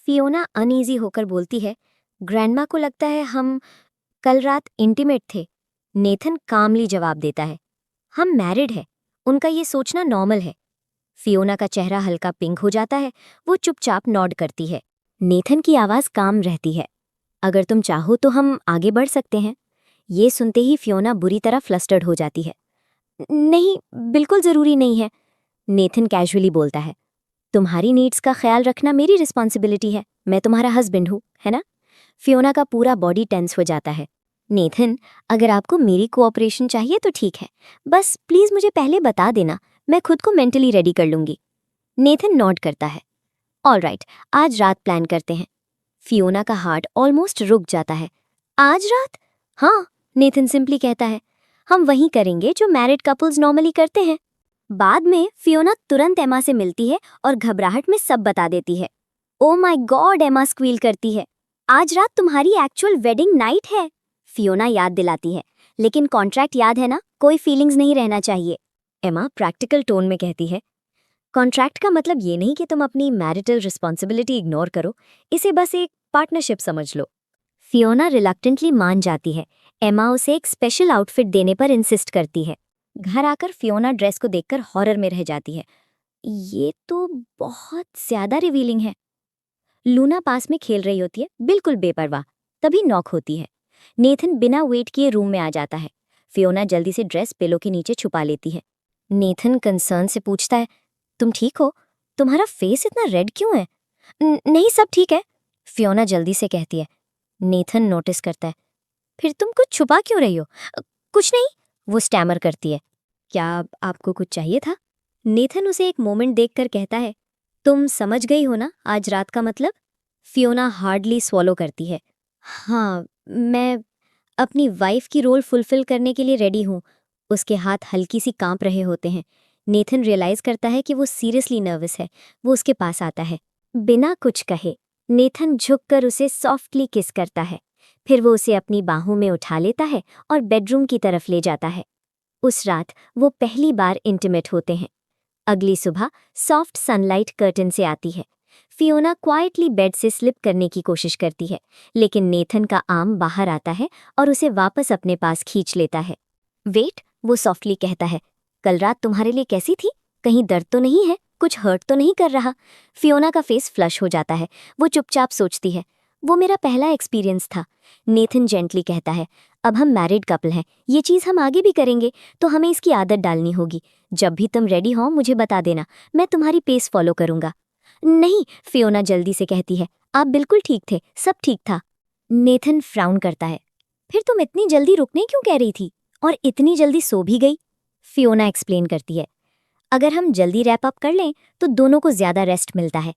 फियोना अनईजी होकर बोलती है, ग्रैंडमा को लगता है हम कल रात इंटीमेट थे। नेथन कामली जवाब देता है, हम मैरिड हैं, उनका ये सोचना नॉर्मल है। फियोना का चेहरा हल्का पिंक हो जाता है, वो चुपचाप नॉड करती है। नेथन की आवाज़ काम रहती है, अगर तुम चाहो तो हम आगे बढ़ सकते हैं। ये सुनते ही फियोना बुरी तरह फ्लस्टर्ड हो जाती है। नहीं, बिल्कुल ज़रूरी नहीं है, नेथन कैजुअली बोलता है। तुम्हारी नीड्स का ख्याल रखना मेरी रिस्पॉन्सिबिलिटी है, मैं तुम्हारा हस्बैंड हूँ, है ना? फियोना का पूरा बॉडी टेंस हो जाता है। नेथन, अगर आपको मेरी कोऑपरेशन चाहिए तो ठीक है, बस प्लीज मुझे पहले बता देना, मैं खुद को मेंटली रेडी कर लूंगी। नेथन नॉड करता है। ऑलराइट, आज रात प्लान करते हैं। फियोना का हार्ट ऑलमोस्ट रुक जाता है। आज रात? हाँ, नेथन सिंपली कहता है। हम वही करेंगे जो मैरिड कपल्स नॉर्मली करते हैं। बाद में फियोना तुरंत एमा से मिलती है और घबराहट में सब बता देती है। ओ माय गॉड, एमा स्क्वील करती है। आज रात तुम्हारी एक्चुअल वेडिंग नाइट है। फियोना याद दिलाती है, लेकिन कॉन्ट्रैक्ट याद है ना, कोई फीलिंग्स नहीं रहना चाहिए। एमा प्रैक्टिकल टोन में कहती है, कॉन्ट्रैक्ट का मतलब ये नहीं कि तुम अपनी मैरिटल रिस्पॉन्सिबिलिटी इग्नोर करो, इसे बस एक पार्टनरशिप समझ लो। फियोना रिलक्टेंटली मान जाती है। एमा उसे एक स्पेशल आउटफिट देने पर इंसिस्ट करती है। घर आकर फियोना ड्रेस को देखकर हॉरर में रह जाती है। ये तो बहुत ज्यादा रिवीलिंग है। लूना पास में खेल रही होती है, बिल्कुल बेपरवाह। तभी नॉक होती है। नेथन बिना वेट किए रूम में आ जाता है। फियोना जल्दी से ड्रेस पिलो के नीचे छुपा लेती है। नेथन कंसर्न से पूछता है, तुम ठीक हो? तुम्हारा फेस इतना रेड क्यों है? नहीं, सब ठीक है, फियोना जल्दी से कहती है। नेथन नोटिस करता है, फिर तुम कुछ छुपा क्यों रही हो? कुछ नहीं, वो स्टैमर करती है। क्या आपको कुछ चाहिए था? नेथन उसे एक मोमेंट देखकर कहता है, तुम समझ गई हो ना आज रात का मतलब? फियोना हार्डली स्वॉलो करती है। हाँ, मैं अपनी वाइफ की रोल फुलफिल करने के लिए रेडी हूँ। उसके हाथ हल्की सी कांप रहे होते हैं। नेथन रियलाइज करता है कि वो सीरियसली नर्वस है। वो उसके पास आता है। बिना कुछ कहे नेथन झुककर उसे सॉफ्टली किस करता है। फिर वो उसे अपनी बाहों में उठा लेता है और बेडरूम की तरफ ले जाता है। उस रात वो पहली बार इंटीमेट होते हैं। अगली सुबह सॉफ्ट सनलाइट कर्टन से आती है। फियोना क्वाइटली बेड से स्लिप करने की कोशिश करती है, लेकिन नेथन का आर्म बाहर आता है और उसे वापस अपने पास खींच लेता है। वेट, वो सॉफ्टली कहता है, कल रात तुम्हारे लिए कैसी थी? कहीं दर्द तो नहीं है? कुछ हर्ट तो नहीं कर रहा? फियोना का फेस फ्लश हो जाता है। वो चुपचाप सोचती है, वो मेरा पहला एक्सपीरियंस था। नेथन जेंटली कहता है, अब हम मैरिड कपल हैं, ये चीज़ हम आगे भी करेंगे, तो हमें इसकी आदत डालनी होगी। जब भी तुम रेडी हो मुझे बता देना, मैं तुम्हारी पेस फॉलो करूंगा। नहीं, फियोना जल्दी से कहती है, आप बिल्कुल ठीक थे, सब ठीक था। नेथन फ्राउन करता है। फिर तुम इतनी जल्दी रुकने क्यों कह रही थी? और इतनी जल्दी सो भी गई? फियोना एक्सप्लेन करती है, अगर हम जल्दी रैप अप कर लें तो दोनों को ज्यादा रेस्ट मिलता है।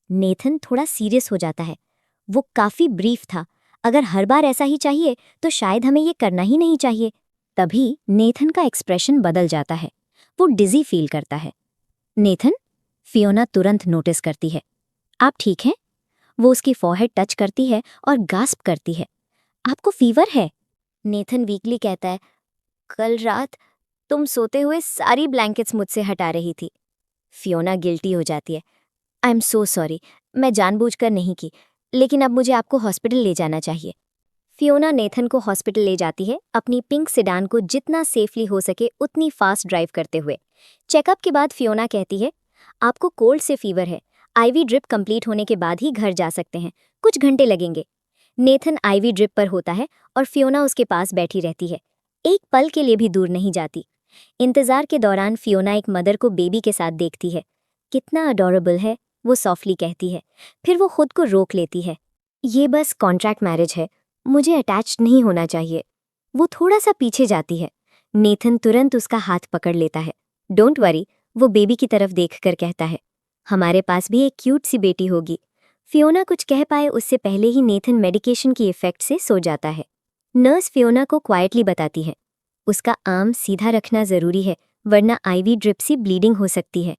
नेथन थोड़ा सीरियस हो जाता है। वो काफी ब्रीफ था। अगर हर बार ऐसा ही चाहिए तो शायद हमें ये करना ही नहीं चाहिए। तभी नेथन का एक्सप्रेशन बदल जाता है। वो डिजी फील करता है। नेथन, फियोना तुरंत नोटिस करती है, आप ठीक हैं? वो उसकी फॉरहेड टच करती है और गास्प करती है, आपको फीवर है? नेथन वीकली कहता है, कल रात तुम सोते हुए सारी ब्लैंकेट्स मुझसे हटा रही थी। फियोना गिल्टी हो जाती है। आई एम सो सॉरी, मैं जानबूझकर नहीं की, लेकिन अब मुझे आपको हॉस्पिटल ले जाना चाहिए। फियोना नेथन को हॉस्पिटल ले जाती है, अपनी पिंक सेडान को जितना सेफली हो सके उतनी फास्ट ड्राइव करते हुए। चेकअप के बाद फियोना कहती है, आपको कोल्ड से फीवर है, आईवी ड्रिप कंप्लीट होने के बाद ही घर जा सकते हैं, कुछ घंटे लगेंगे। नेथन आईवी ड्रिप पर होता है और फियोना उसके पास बैठी रहती है, एक पल के लिए भी दूर नहीं जाती। इंतजार के दौरान फियोना एक मदर को बेबी के साथ देखती है। कितना अडोरेबल है, वो सॉफ्टली कहती है। फिर वो खुद को रोक लेती है। ये बस कॉन्ट्रैक्ट मैरिज है, मुझे अटैच नहीं होना चाहिए। वो थोड़ा सा पीछे जाती है। नेथन तुरंत उसका हाथ पकड़ लेता है। डोंट वरी, वो बेबी की तरफ देखकर कहता है, हमारे पास भी एक क्यूट सी बेटी होगी। फियोना कुछ कह पाए उससे पहले ही नेथन मेडिकेशन की इफेक्ट से सो जाता है। नर्स फियोना को क्वाइटली बताती है, उसका आर्म सीधा रखना जरूरी है, वरना आईवी ड्रिप से ब्लीडिंग हो सकती है।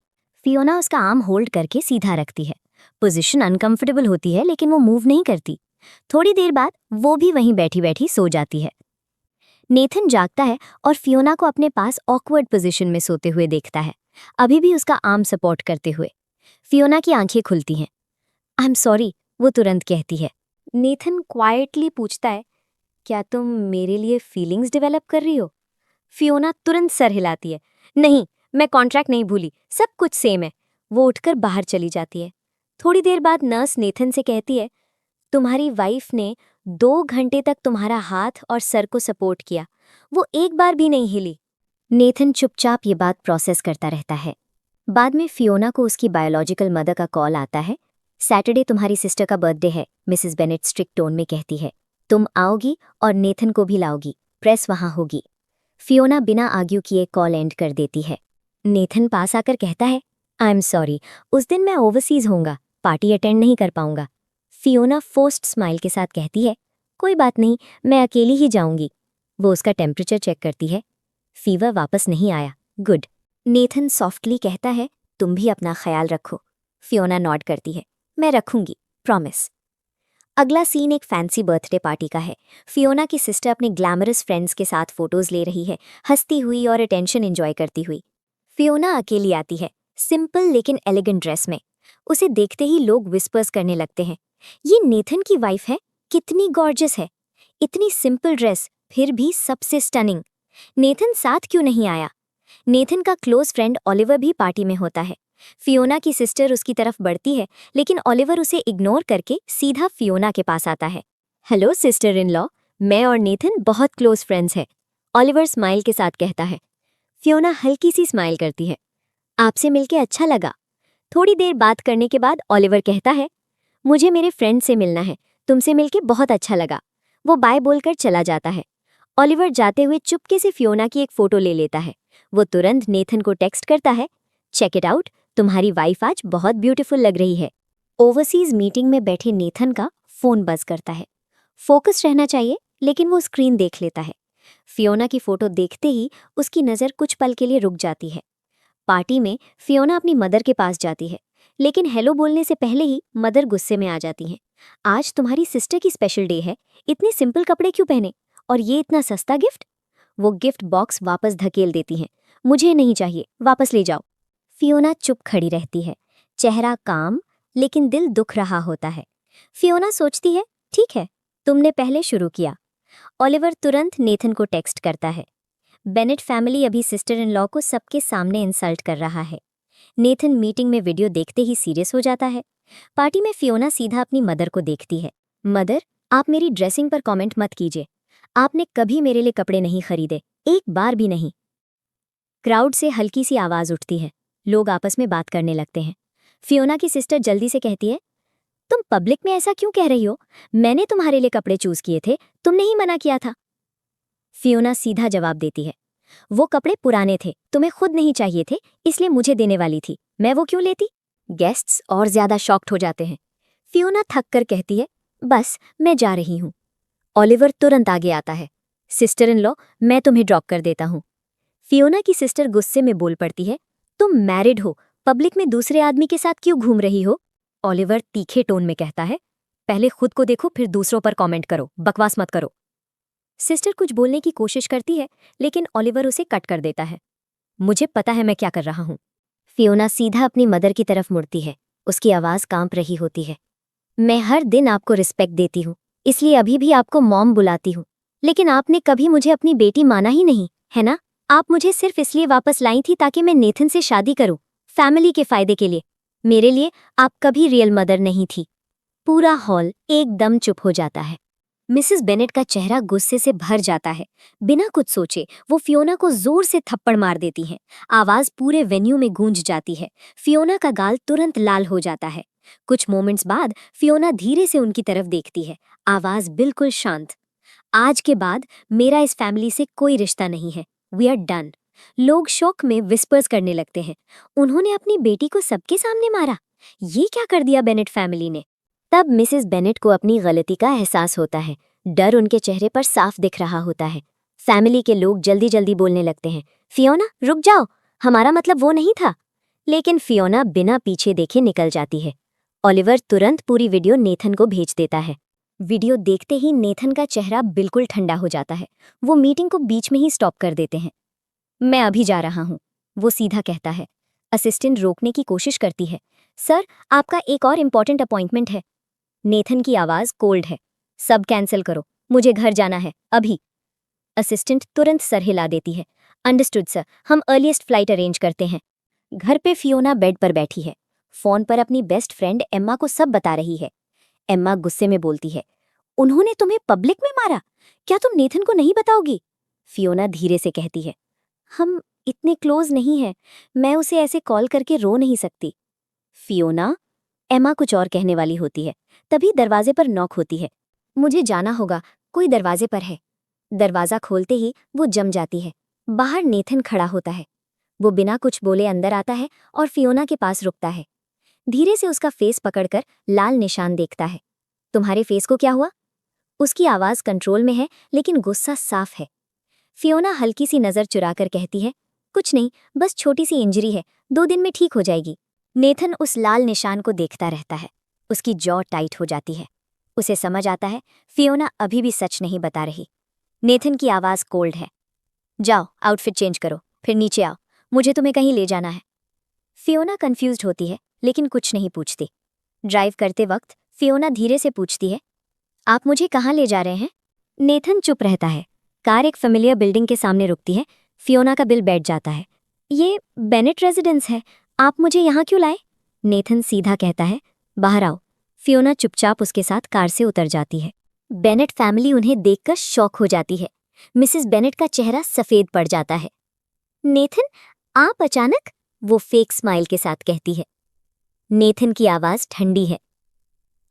फियोना उसका आर्म होल्ड करके सीधा रखती है। पोजीशन अनकंफर्टेबल होती है, लेकिन वो मूव नहीं करती। थोड़ी देर बाद वो भी वहीं बैठी बैठी सो जाती है। नेथन जागता है और फियोना को अपने पास ऑकवर्ड पोजीशन में सोते हुए देखता है, अभी भी उसका आर्म सपोर्ट करते हुए। फियोना की आंखें खुलती हैं। आई एम सॉरी, वो तुरंत कहती है। नेथन क्वाइटली पूछता है, क्या तुम मेरे लिए फीलिंग्स डेवलप कर रही हो? फियोना तुरंत सर हिलाती है, नहीं, मैं कॉन्ट्रैक्ट नहीं भूली, सब कुछ सेम है। वो उठकर बाहर चली जाती है। थोड़ी देर बाद नर्स नेथन से कहती है, तुम्हारी वाइफ ने 2 घंटे तक तुम्हारा हाथ और सर को सपोर्ट किया, वो एक बार भी नहीं हिली। नेथन चुपचाप ये बात प्रोसेस करता रहता है। बाद में फियोना को उसकी बायोलॉजिकल मदर का कॉल आता है। सैटरडे तुम्हारी सिस्टर का बर्थडे है, मिसेस बेनेट स्ट्रिक्ट टोन में कहती है। तुम आओगी और नेथन को भी लाओगी, प्रेस वहां होगी। फियोना बिना आर्ग्यू किए कॉल एंड कर देती है। नेथन पास आकर कहता है, आई एम सॉरी, उस दिन मैं ओवरसीज होऊंगा, पार्टी अटेंड नहीं कर पाऊंगा। फियोना फोर्स्ड स्माइल के साथ कहती है, कोई बात नहीं, मैं अकेली ही जाऊंगी। वो उसका टेम्परेचर चेक करती है। फीवर वापस नहीं आया, गुड। नेथन सॉफ्टली कहता है, तुम भी अपना ख्याल रखो। फियोना नॉड करती है, मैं रखूंगी, प्रॉमिस। अगला सीन एक फैंसी बर्थडे पार्टी का है। फियोना की सिस्टर अपने ग्लैमरस फ्रेंड्स के साथ फोटोज ले रही है, हंसती हुई और अटेंशन एंजॉय करती हुई। फियोना अकेली आती है, सिंपल लेकिन एलिगेंट ड्रेस में। उसे देखते ही लोग विस्पर्स करने लगते हैं, ये नेथन की वाइफ है, कितनी गॉर्जियस है। इतनी सिंपल ड्रेस, फिर भी सबसे स्टनिंग। नेथन साथ क्यों नहीं आया? नेथन का क्लोज फ्रेंड ऑलिवर भी पार्टी में होता है। फियोना की सिस्टर उसकी तरफ बढ़ती है, लेकिन ऑलिवर उसे इग्नोर करके सीधा फियोना के पास आता है। हेलो सिस्टर इन लॉ, मैं और नेथन बहुत क्लोज फ्रेंड्स हैं, ऑलिवर स्माइल के साथ कहता है। फियोना हल्की सी स्माइल करती है, आपसे मिलके अच्छा लगा। थोड़ी देर बात करने के बाद ऑलिवर कहता है, मुझे मेरे फ्रेंड से मिलना है, तुमसे मिलके बहुत अच्छा लगा। वो बाय बोलकर चला जाता है। ऑलिवर जाते हुए चुपके से फियोना की एक फोटो ले लेता है। वो तुरंत नेथन को टेक्स्ट करता है, चेक इट आउट, तुम्हारी वाइफ आज बहुत ब्यूटीफुल लग रही है। ओवरसीज मीटिंग में बैठे नेथन का फोन बज करता है। फोकस रहना चाहिए, लेकिन वो स्क्रीन देख लेता है। फियोना की फोटो देखते ही उसकी नज़र कुछ पल के लिए रुक जाती है। पार्टी में फियोना अपनी मदर के पास जाती है, लेकिन हेलो बोलने से पहले ही मदर गुस्से में आ जाती हैं। आज तुम्हारी सिस्टर की स्पेशल डे है, इतने सिंपल कपड़े क्यों पहने, और ये इतना सस्ता गिफ्ट? वो गिफ्ट बॉक्स वापस धकेल देती हैं, मुझे नहीं चाहिए, वापस ले जाओ। फियोना चुप खड़ी रहती है, चेहरा काम, लेकिन दिल दुख रहा होता है। फियोना सोचती है, ठीक है, तुमने पहले शुरू किया। ऑलिवर तुरंत नेथन को टेक्स्ट करता है। बेनेट फैमिली अभी सिस्टर इन लॉ को सबके सामने इंसल्ट कर रहा है। नेथन मीटिंग में वीडियो देखते ही सीरियस हो जाता है। पार्टी में फियोना सीधा अपनी मदर को देखती है। मदर, आप मेरी ड्रेसिंग पर कमेंट मत कीजिए, आपने कभी मेरे लिए कपड़े नहीं खरीदे, एक बार भी नहीं। क्राउड से हल्की सी आवाज उठती है, लोग आपस में बात करने लगते हैं। फियोना की सिस्टर जल्दी से कहती है, तुम पब्लिक में ऐसा क्यों कह रही हो? मैंने तुम्हारे लिए कपड़े चूज किए थे, तुमने ही मना किया था। फियोना सीधा जवाब देती है, वो कपड़े पुराने थे, तुम्हें खुद नहीं चाहिए थे, इसलिए मुझे देने वाली थी, मैं वो क्यों लेती? गेस्ट्स और ज्यादा शॉक्ड हो जाते हैं। फियोना थक कर कहती है, बस मैं जा रही हूं। ऑलिवर तुरंत आगे आता है, सिस्टर इन लॉ, मैं तुम्हें ड्रॉप कर देता हूं। फियोना की सिस्टर गुस्से में बोल पड़ती है, तुम मैरिड हो, पब्लिक में दूसरे आदमी के साथ क्यों घूम रही हो? ऑलिवर तीखे टोन में कहता है, पहले खुद को देखो फिर दूसरों पर कमेंट करो, बकवास मत करो। सिस्टर कुछ बोलने की कोशिश करती है, लेकिन ऑलिवर उसे कट कर देता है, मुझे पता है मैं क्या कर रहा हूं। फियोना सीधा अपनी मदर की तरफ मुड़ती है, उसकी आवाज कांप रही होती है। मैं हर दिन आपको रिस्पेक्ट देती हूँ, इसलिए अभी भी आपको मॉम बुलाती हूँ, लेकिन आपने कभी मुझे अपनी बेटी माना ही नहीं, है ना? आप मुझे सिर्फ इसलिए वापस लाई थी ताकि मैं नेथन से शादी करूं, फैमिली के फायदे के लिए। मेरे लिए आप कभी रियल मदर नहीं थी। पूरा हॉल एकदम चुप हो जाता है। मिसेस बेनेट का चेहरा गुस्से से भर जाता है। बिना कुछ सोचे वो फियोना को जोर से थप्पड़ मार देती हैं। आवाज पूरे वेन्यू में गूंज जाती है। फियोना का गाल तुरंत लाल हो जाता है। कुछ मोमेंट्स बाद फियोना धीरे से उनकी तरफ देखती है, आवाज बिल्कुल शांत। आज के बाद मेरा इस फैमिली से कोई रिश्ता नहीं है, वी आर डन। लोग शौक में विस्पर्स करने लगते हैं, उन्होंने अपनी बेटी को सबके सामने मारा, ये क्या कर दिया बेनेट फैमिली ने? तब मिसेस बेनेट को अपनी गलती का एहसास होता है। डर उनके चेहरे पर साफ दिख रहा होता है। फैमिली के लोग जल्दी जल्दी बोलने लगते हैं, फियोना रुक जाओ, हमारा मतलब वो नहीं था। लेकिन फियोना बिना पीछे देखे निकल जाती है। ऑलिवर तुरंत पूरी वीडियो नेथन को भेज देता है। वीडियो देखते ही नेथन का चेहरा बिल्कुल ठंडा हो जाता है। वो मीटिंग को बीच में ही स्टॉप कर देते हैं। मैं अभी जा रहा हूँ, वो सीधा कहता है। असिस्टेंट रोकने की कोशिश करती है, सर आपका एक और इम्पॉर्टेंट अपॉइंटमेंट है। नेथन की आवाज कोल्ड है, सब कैंसिल करो, मुझे घर जाना है अभी। असिस्टेंट तुरंत सर हिला देती है, अंडरस्टूड सर, हम अर्लीस्ट फ्लाइट अरेंज करते हैं। घर पे फियोना बेड पर बैठी है, फोन पर अपनी बेस्ट फ्रेंड एम्मा को सब बता रही है। एम्मा गुस्से में बोलती है, उन्होंने तुम्हें पब्लिक में मारा, क्या तुम नेथन को नहीं बताओगी? फियोना धीरे से कहती है, हम इतने क्लोज नहीं है, मैं उसे ऐसे कॉल करके रो नहीं सकती। फियोना, एमा कुछ और कहने वाली होती है, तभी दरवाजे पर नॉक होती है। मुझे जाना होगा, कोई दरवाजे पर है। दरवाज़ा खोलते ही वो जम जाती है। बाहर नेथन खड़ा होता है। वो बिना कुछ बोले अंदर आता है और फियोना के पास रुकता है। धीरे से उसका फेस पकड़कर लाल निशान देखता है। तुम्हारे फेस को क्या हुआ? उसकी आवाज़ कंट्रोल में है, लेकिन गुस्सा साफ है। फियोना हल्की सी नज़र चुराकर कहती है, कुछ नहीं, बस छोटी सी इंजरी है, 2 दिन में ठीक हो जाएगी। नेथन उस लाल निशान को देखता रहता है। उसकी जॉ टाइट हो जाती है। उसे समझ आता है फियोना अभी भी सच नहीं बता रही। नेथन की आवाज़ कोल्ड है। जाओ, आउटफिट चेंज करो, फिर नीचे आओ, मुझे तुम्हें कहीं ले जाना है। फियोना कंफ्यूज्ड होती है, लेकिन कुछ नहीं पूछती। ड्राइव करते वक्त फियोना धीरे से पूछती है, आप मुझे कहाँ ले जा रहे हैं? नेथन चुप रहता है। कार एक फेमिलियर बिल्डिंग के सामने रुकती है। फियोना का बिल बैठ जाता है। ये बेनेट रेजिडेंस है, आप मुझे यहाँ क्यों लाए? नेथन सीधा कहता है, बाहर आओ। फियोना चुपचाप उसके साथ कार से उतर जाती है। बेनेट फैमिली उन्हें देखकर शॉक हो जाती है। मिसेस बेनेट का चेहरा सफेद पड़ जाता है। नेथन, आप अचानक? वो फेक स्माइल के साथ कहती है। नेथन की आवाज ठंडी है।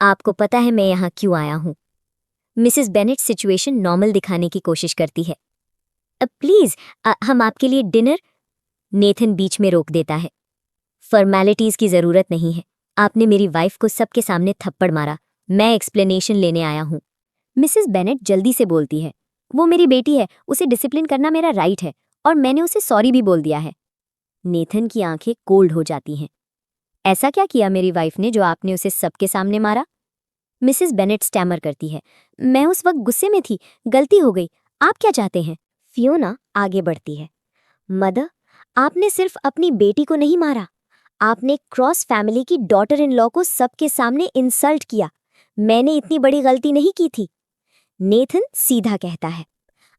आपको पता है मैं यहाँ क्यों आया हूँ? मिसेस बेनेट सिचुएशन नॉर्मल दिखाने की कोशिश करती है। प्लीज, हम आपके लिए डिनर। नेथन बीच में रोक देता है। फॉर्मेलिटीज की जरूरत नहीं है। आपने मेरी वाइफ को सबके सामने थप्पड़ मारा, मैं एक्सप्लेनेशन लेने आया हूँ। मिसेस बेनेट जल्दी से बोलती है, वो मेरी बेटी है, उसे डिसिप्लिन करना मेरा राइट है, और मैंने उसे सॉरी भी बोल दिया है। नेथन की आंखें कोल्ड हो जाती हैं। ऐसा क्या किया मेरी वाइफ ने जो आपने उसे सबके सामने मारा? मिसेस बेनेट स्टैमर करती है, मैं उस वक्त गुस्से में थी, गलती हो गई, आप क्या चाहते हैं? फियोना आगे बढ़ती है। मदर, आपने सिर्फ अपनी बेटी को नहीं मारा, आपने क्रॉस फैमिली की डॉटर इन लॉ को सबके सामने इंसल्ट किया। मैंने इतनी बड़ी गलती नहीं की थी। नेथन सीधा कहता है,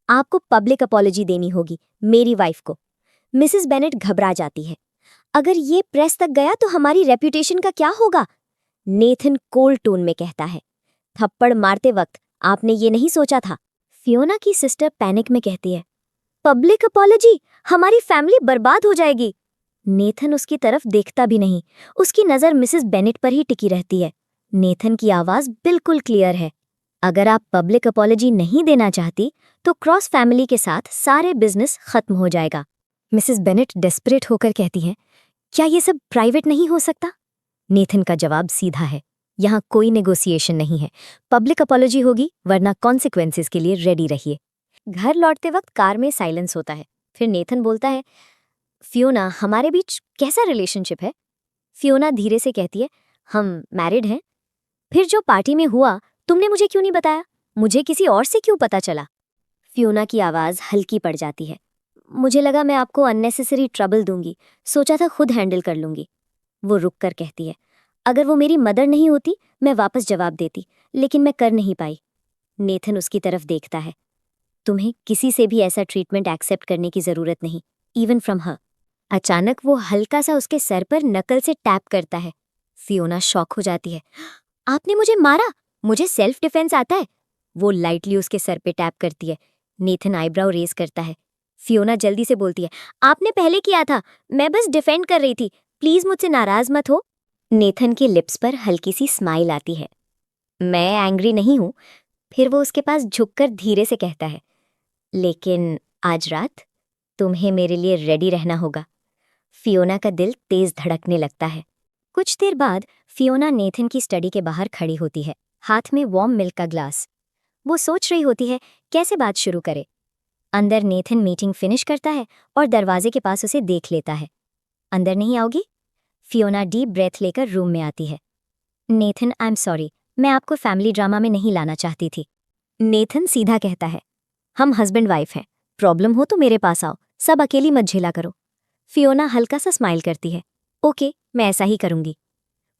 आपको पब्लिक अपॉलॉजी देनी होगी मेरी वाइफ को। मिसेस बेनेट घबरा जाती है। अगर ये प्रेस तक गया तो हमारी रेप्यूटेशन का क्या होगा? नेथन कोल्ड टोन में कहता है, थप्पड़ मारते वक्त आपने ये नहीं सोचा था? फियोना की सिस्टर पैनिक में कहती है, पब्लिक अपॉलॉजी, हमारी फैमिली बर्बाद हो जाएगी। नेथन उसकी तरफ देखता भी नहीं, उसकी नजर मिसेस बेनेट पर ही टिकी रहती है। नेथन की आवाज बिल्कुल क्लियर है, अगर आप पब्लिक अपॉलॉजी नहीं देना चाहती तो क्रॉस फैमिली के साथ सारे बिजनेस खत्म हो जाएगा। मिसेस बेनेट डेस्परेट होकर कहती हैं, क्या ये सब प्राइवेट नहीं हो सकता? नेथन का जवाब सीधा है, यहाँ कोई नेगोशिएशन नहीं है। पब्लिक अपॉलॉजी होगी, वरना कॉन्सिक्वेंसेस के लिए रेडी रहिए। घर लौटते वक्त कार में साइलेंस होता है। फिर नेथन बोलता है, फियोना, हमारे बीच कैसा रिलेशनशिप है? फियोना धीरे से कहती है, हम मैरिड हैं। फिर जो पार्टी में हुआ, तुमने मुझे क्यों नहीं बताया? मुझे किसी और से क्यों पता चला? फियोना की आवाज़ हल्की पड़ जाती है। मुझे लगा मैं आपको अननेसेसरी ट्रबल दूंगी, सोचा था खुद हैंडल कर लूंगी। वो रुक कर कहती है, अगर वो मेरी मदर नहीं होती मैं वापस जवाब देती, लेकिन मैं कर नहीं पाई। नेथन उसकी तरफ देखता है, तुम्हें किसी से भी ऐसा ट्रीटमेंट एक्सेप्ट करने की जरूरत नहीं, इवन फ्रॉम हर। अचानक वो हल्का सा उसके सर पर नकल से टैप करता है। फियोना शॉक हो जाती है, आपने मुझे मारा? मुझे सेल्फ डिफेंस आता है। वो लाइटली उसके सर पे टैप करती है। नेथन आईब्राउ रेज करता है। फियोना जल्दी से बोलती है, आपने पहले किया था, मैं बस डिफेंड कर रही थी, प्लीज मुझसे नाराज मत हो। नेथन के लिप्स पर हल्की सी स्माइल आती है। मैं एंग्री नहीं हूं। फिर वो उसके पास झुककर धीरे से कहता है, लेकिन आज रात तुम्हें मेरे लिए रेडी रहना होगा। फियोना का दिल तेज धड़कने लगता है। कुछ देर बाद फियोना नेथन की स्टडी के बाहर खड़ी होती है, हाथ में वार्म मिल्क का ग्लास। वो सोच रही होती है कैसे बात शुरू करे। अंदर नेथन मीटिंग फिनिश करता है और दरवाजे के पास उसे देख लेता है। अंदर नहीं आओगी? फियोना डीप ब्रेथ लेकर रूम में आती है। नेथन, आई एम सॉरी, मैं आपको फैमिली ड्रामा में नहीं लाना चाहती थी। नेथन सीधा कहता है, हम हस्बैंड वाइफ हैं, प्रॉब्लम हो तो मेरे पास आओ, सब अकेली मत झेला करो। फियोना हल्का सा स्माइल करती है, ओके, मैं ऐसा ही करूंगी।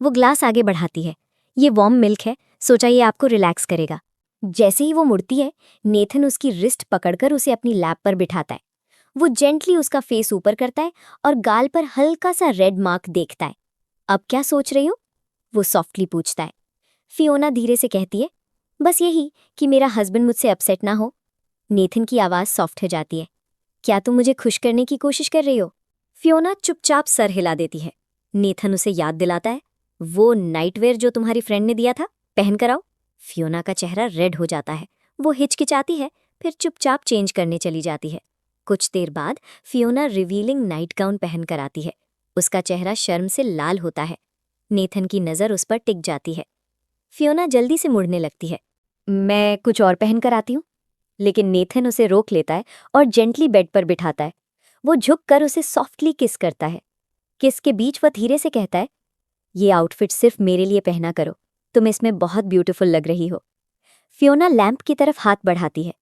वो ग्लास आगे बढ़ाती है, ये वार्म मिल्क है, सोचा ये आपको रिलैक्स करेगा। जैसे ही वो मुड़ती है, नेथन उसकी रिस्ट पकड़कर उसे अपनी लैप पर बिठाता है। वो जेंटली उसका फेस ऊपर करता है और गाल पर हल्का सा रेड मार्क देखता है। अब क्या सोच रही हो? वो सॉफ्टली पूछता है। फियोना धीरे से कहती है, बस यही कि मेरा हस्बैंड मुझसे अपसेट ना हो। नेथन की आवाज़ सॉफ्ट हो जाती है। क्या तुम मुझे खुश करने की कोशिश कर रही हो? फियोना चुपचाप सर हिला देती है। नेथन उसे याद दिलाता है, वो नाइटवेयर जो तुम्हारी फ्रेंड ने दिया था, पहन कर आओ। फियोना का चेहरा रेड हो जाता है। वो हिचकिचाती है, फिर चुपचाप चेंज करने चली जाती है। कुछ देर बाद फियोना रिवीलिंग नाइट गाउन पहन कर आती है। उसका चेहरा शर्म से लाल होता है। नेथन की नज़र उस पर टिक जाती है। फियोना जल्दी से मुड़ने लगती है। मैं कुछ और पहन कर आती हूँ। लेकिन नेथन उसे रोक लेता है और जेंटली बेड पर बिठाता है। वो झुककर उसे सॉफ्टली किस करता है। किस के बीच वह धीरे से कहता है, ये आउटफिट सिर्फ मेरे लिए पहना करो, तुम इसमें बहुत ब्यूटीफुल लग रही हो। फियोना लैंप की तरफ हाथ बढ़ाती है।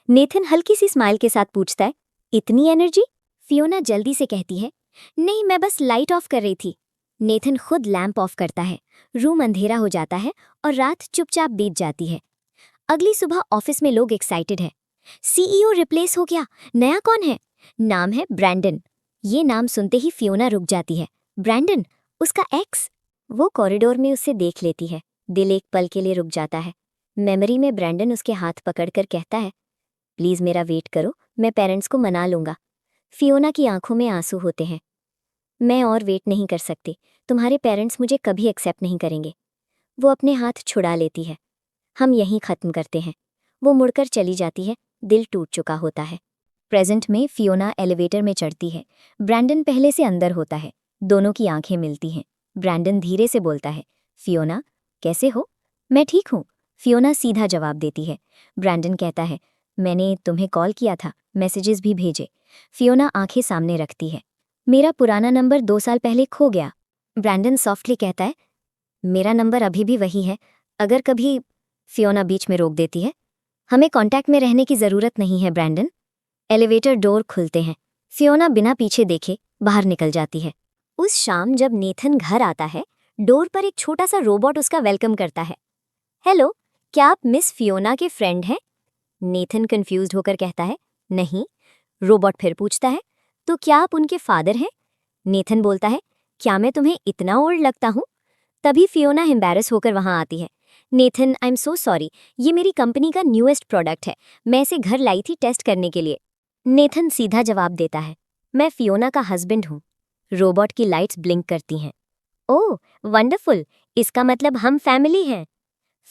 नेथन हल्की सी स्माइल के साथ पूछता है, इतनी एनर्जी? फियोना जल्दी से कहती है, नहीं, मैं बस लाइट ऑफ कर रही थी। नेथन खुद लैंप ऑफ करता है। रूम अंधेरा हो जाता है और रात चुपचाप बीत जाती है। अगली सुबह ऑफिस में लोग एक्साइटेड हैं। सीईओ रिप्लेस हो गया, नया कौन है? नाम है ब्रैंडन। ये नाम सुनते ही फियोना रुक जाती है। ब्रैंडन, उसका एक्स? वो कॉरिडोर में उसे देख लेती है। दिल एक पल के लिए रुक जाता है। मेमोरी में ब्रैंडन उसके हाथ पकड़कर कहता है, प्लीज मेरा वेट करो, मैं पेरेंट्स को मना लूंगा। फियोना की आंखों में आंसू होते हैं। मैं और वेट नहीं कर सकती, तुम्हारे पेरेंट्स मुझे कभी एक्सेप्ट नहीं करेंगे। वो अपने हाथ छुड़ा लेती है। हम यहीं खत्म करते हैं। वो मुड़कर चली जाती है। दिल टूट चुका होता है। प्रेजेंट में फियोना एलिवेटर में चढ़ती है। ब्रैंडन पहले से अंदर होता है। दोनों की आंखें मिलती हैं। ब्रैंडन धीरे से बोलता है, फियोना, कैसे हो? मैं ठीक हूँ, फियोना सीधा जवाब देती है। ब्रैंडन कहता है, मैंने तुम्हें कॉल किया था, मैसेजेस भी भेजे। फियोना आंखें सामने रखती है। मेरा पुराना नंबर 2 साल पहले खो गया। ब्रैंडन सॉफ्टली कहता है, मेरा नंबर अभी भी वही है, अगर कभी। फियोना बीच में रोक देती है, हमें कांटेक्ट में रहने की जरूरत नहीं है ब्रैंडन। एलिवेटर डोर खुलते हैं। फियोना बिना पीछे देखे बाहर निकल जाती है। उस शाम जब नेथन घर आता है, डोर पर एक छोटा सा रोबोट उसका वेलकम करता है। हेलो, क्या आप मिस फियोना के फ्रेंड हैं? नेथन कंफ्यूज्ड होकर कहता है, नहीं। रोबोट फिर पूछता है, तो क्या आप उनके फादर हैं? नेथन बोलता है, क्या मैं तुम्हें इतना ओल्ड लगता हूँ? तभी फियोना एम्बैरस होकर वहां आती है। Nathan, I am so sorry, ये मेरी कंपनी का न्यूएस्ट प्रोडक्ट है, मैं इसे घर लाई थी टेस्ट करने के लिए। नेथन सीधा जवाब देता है, मैं फियोना का हस्बैंड हूँ। रोबोट की लाइट्स ब्लिंक करती हैं। ओह वंडरफुल, इसका मतलब हम फैमिली हैं।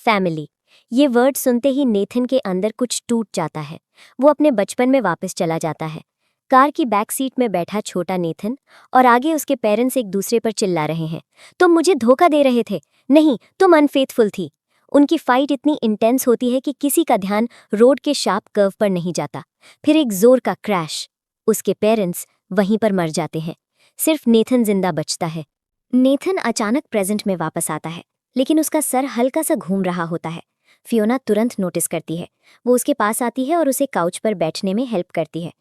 फैमिली, ये वर्ड सुनते ही नेथन के अंदर कुछ टूट जाता है। वो अपने बचपन में वापस चला जाता है। कार की बैक सीट में बैठा छोटा नेथन और आगे उसके पेरेंट्स एक दूसरे पर चिल्ला रहे हैं, तुम मुझे धोखा दे रहे थे, नहीं तुम अनफेथफुल थी। उनकी फाइट इतनी इंटेंस होती है कि किसी का ध्यान रोड के शार्प कर्व पर नहीं जाता। फिर एक जोर का क्रैश। उसके पेरेंट्स वहीं पर मर जाते हैं। सिर्फ नेथन जिंदा बचता है। नेथन अचानक प्रेजेंट में वापस आता है, लेकिन उसका सर हल्का सा घूम रहा होता है। फियोना तुरंत नोटिस करती है। वो उसके पास आती है और उसे काउच पर बैठने में हेल्प करती है।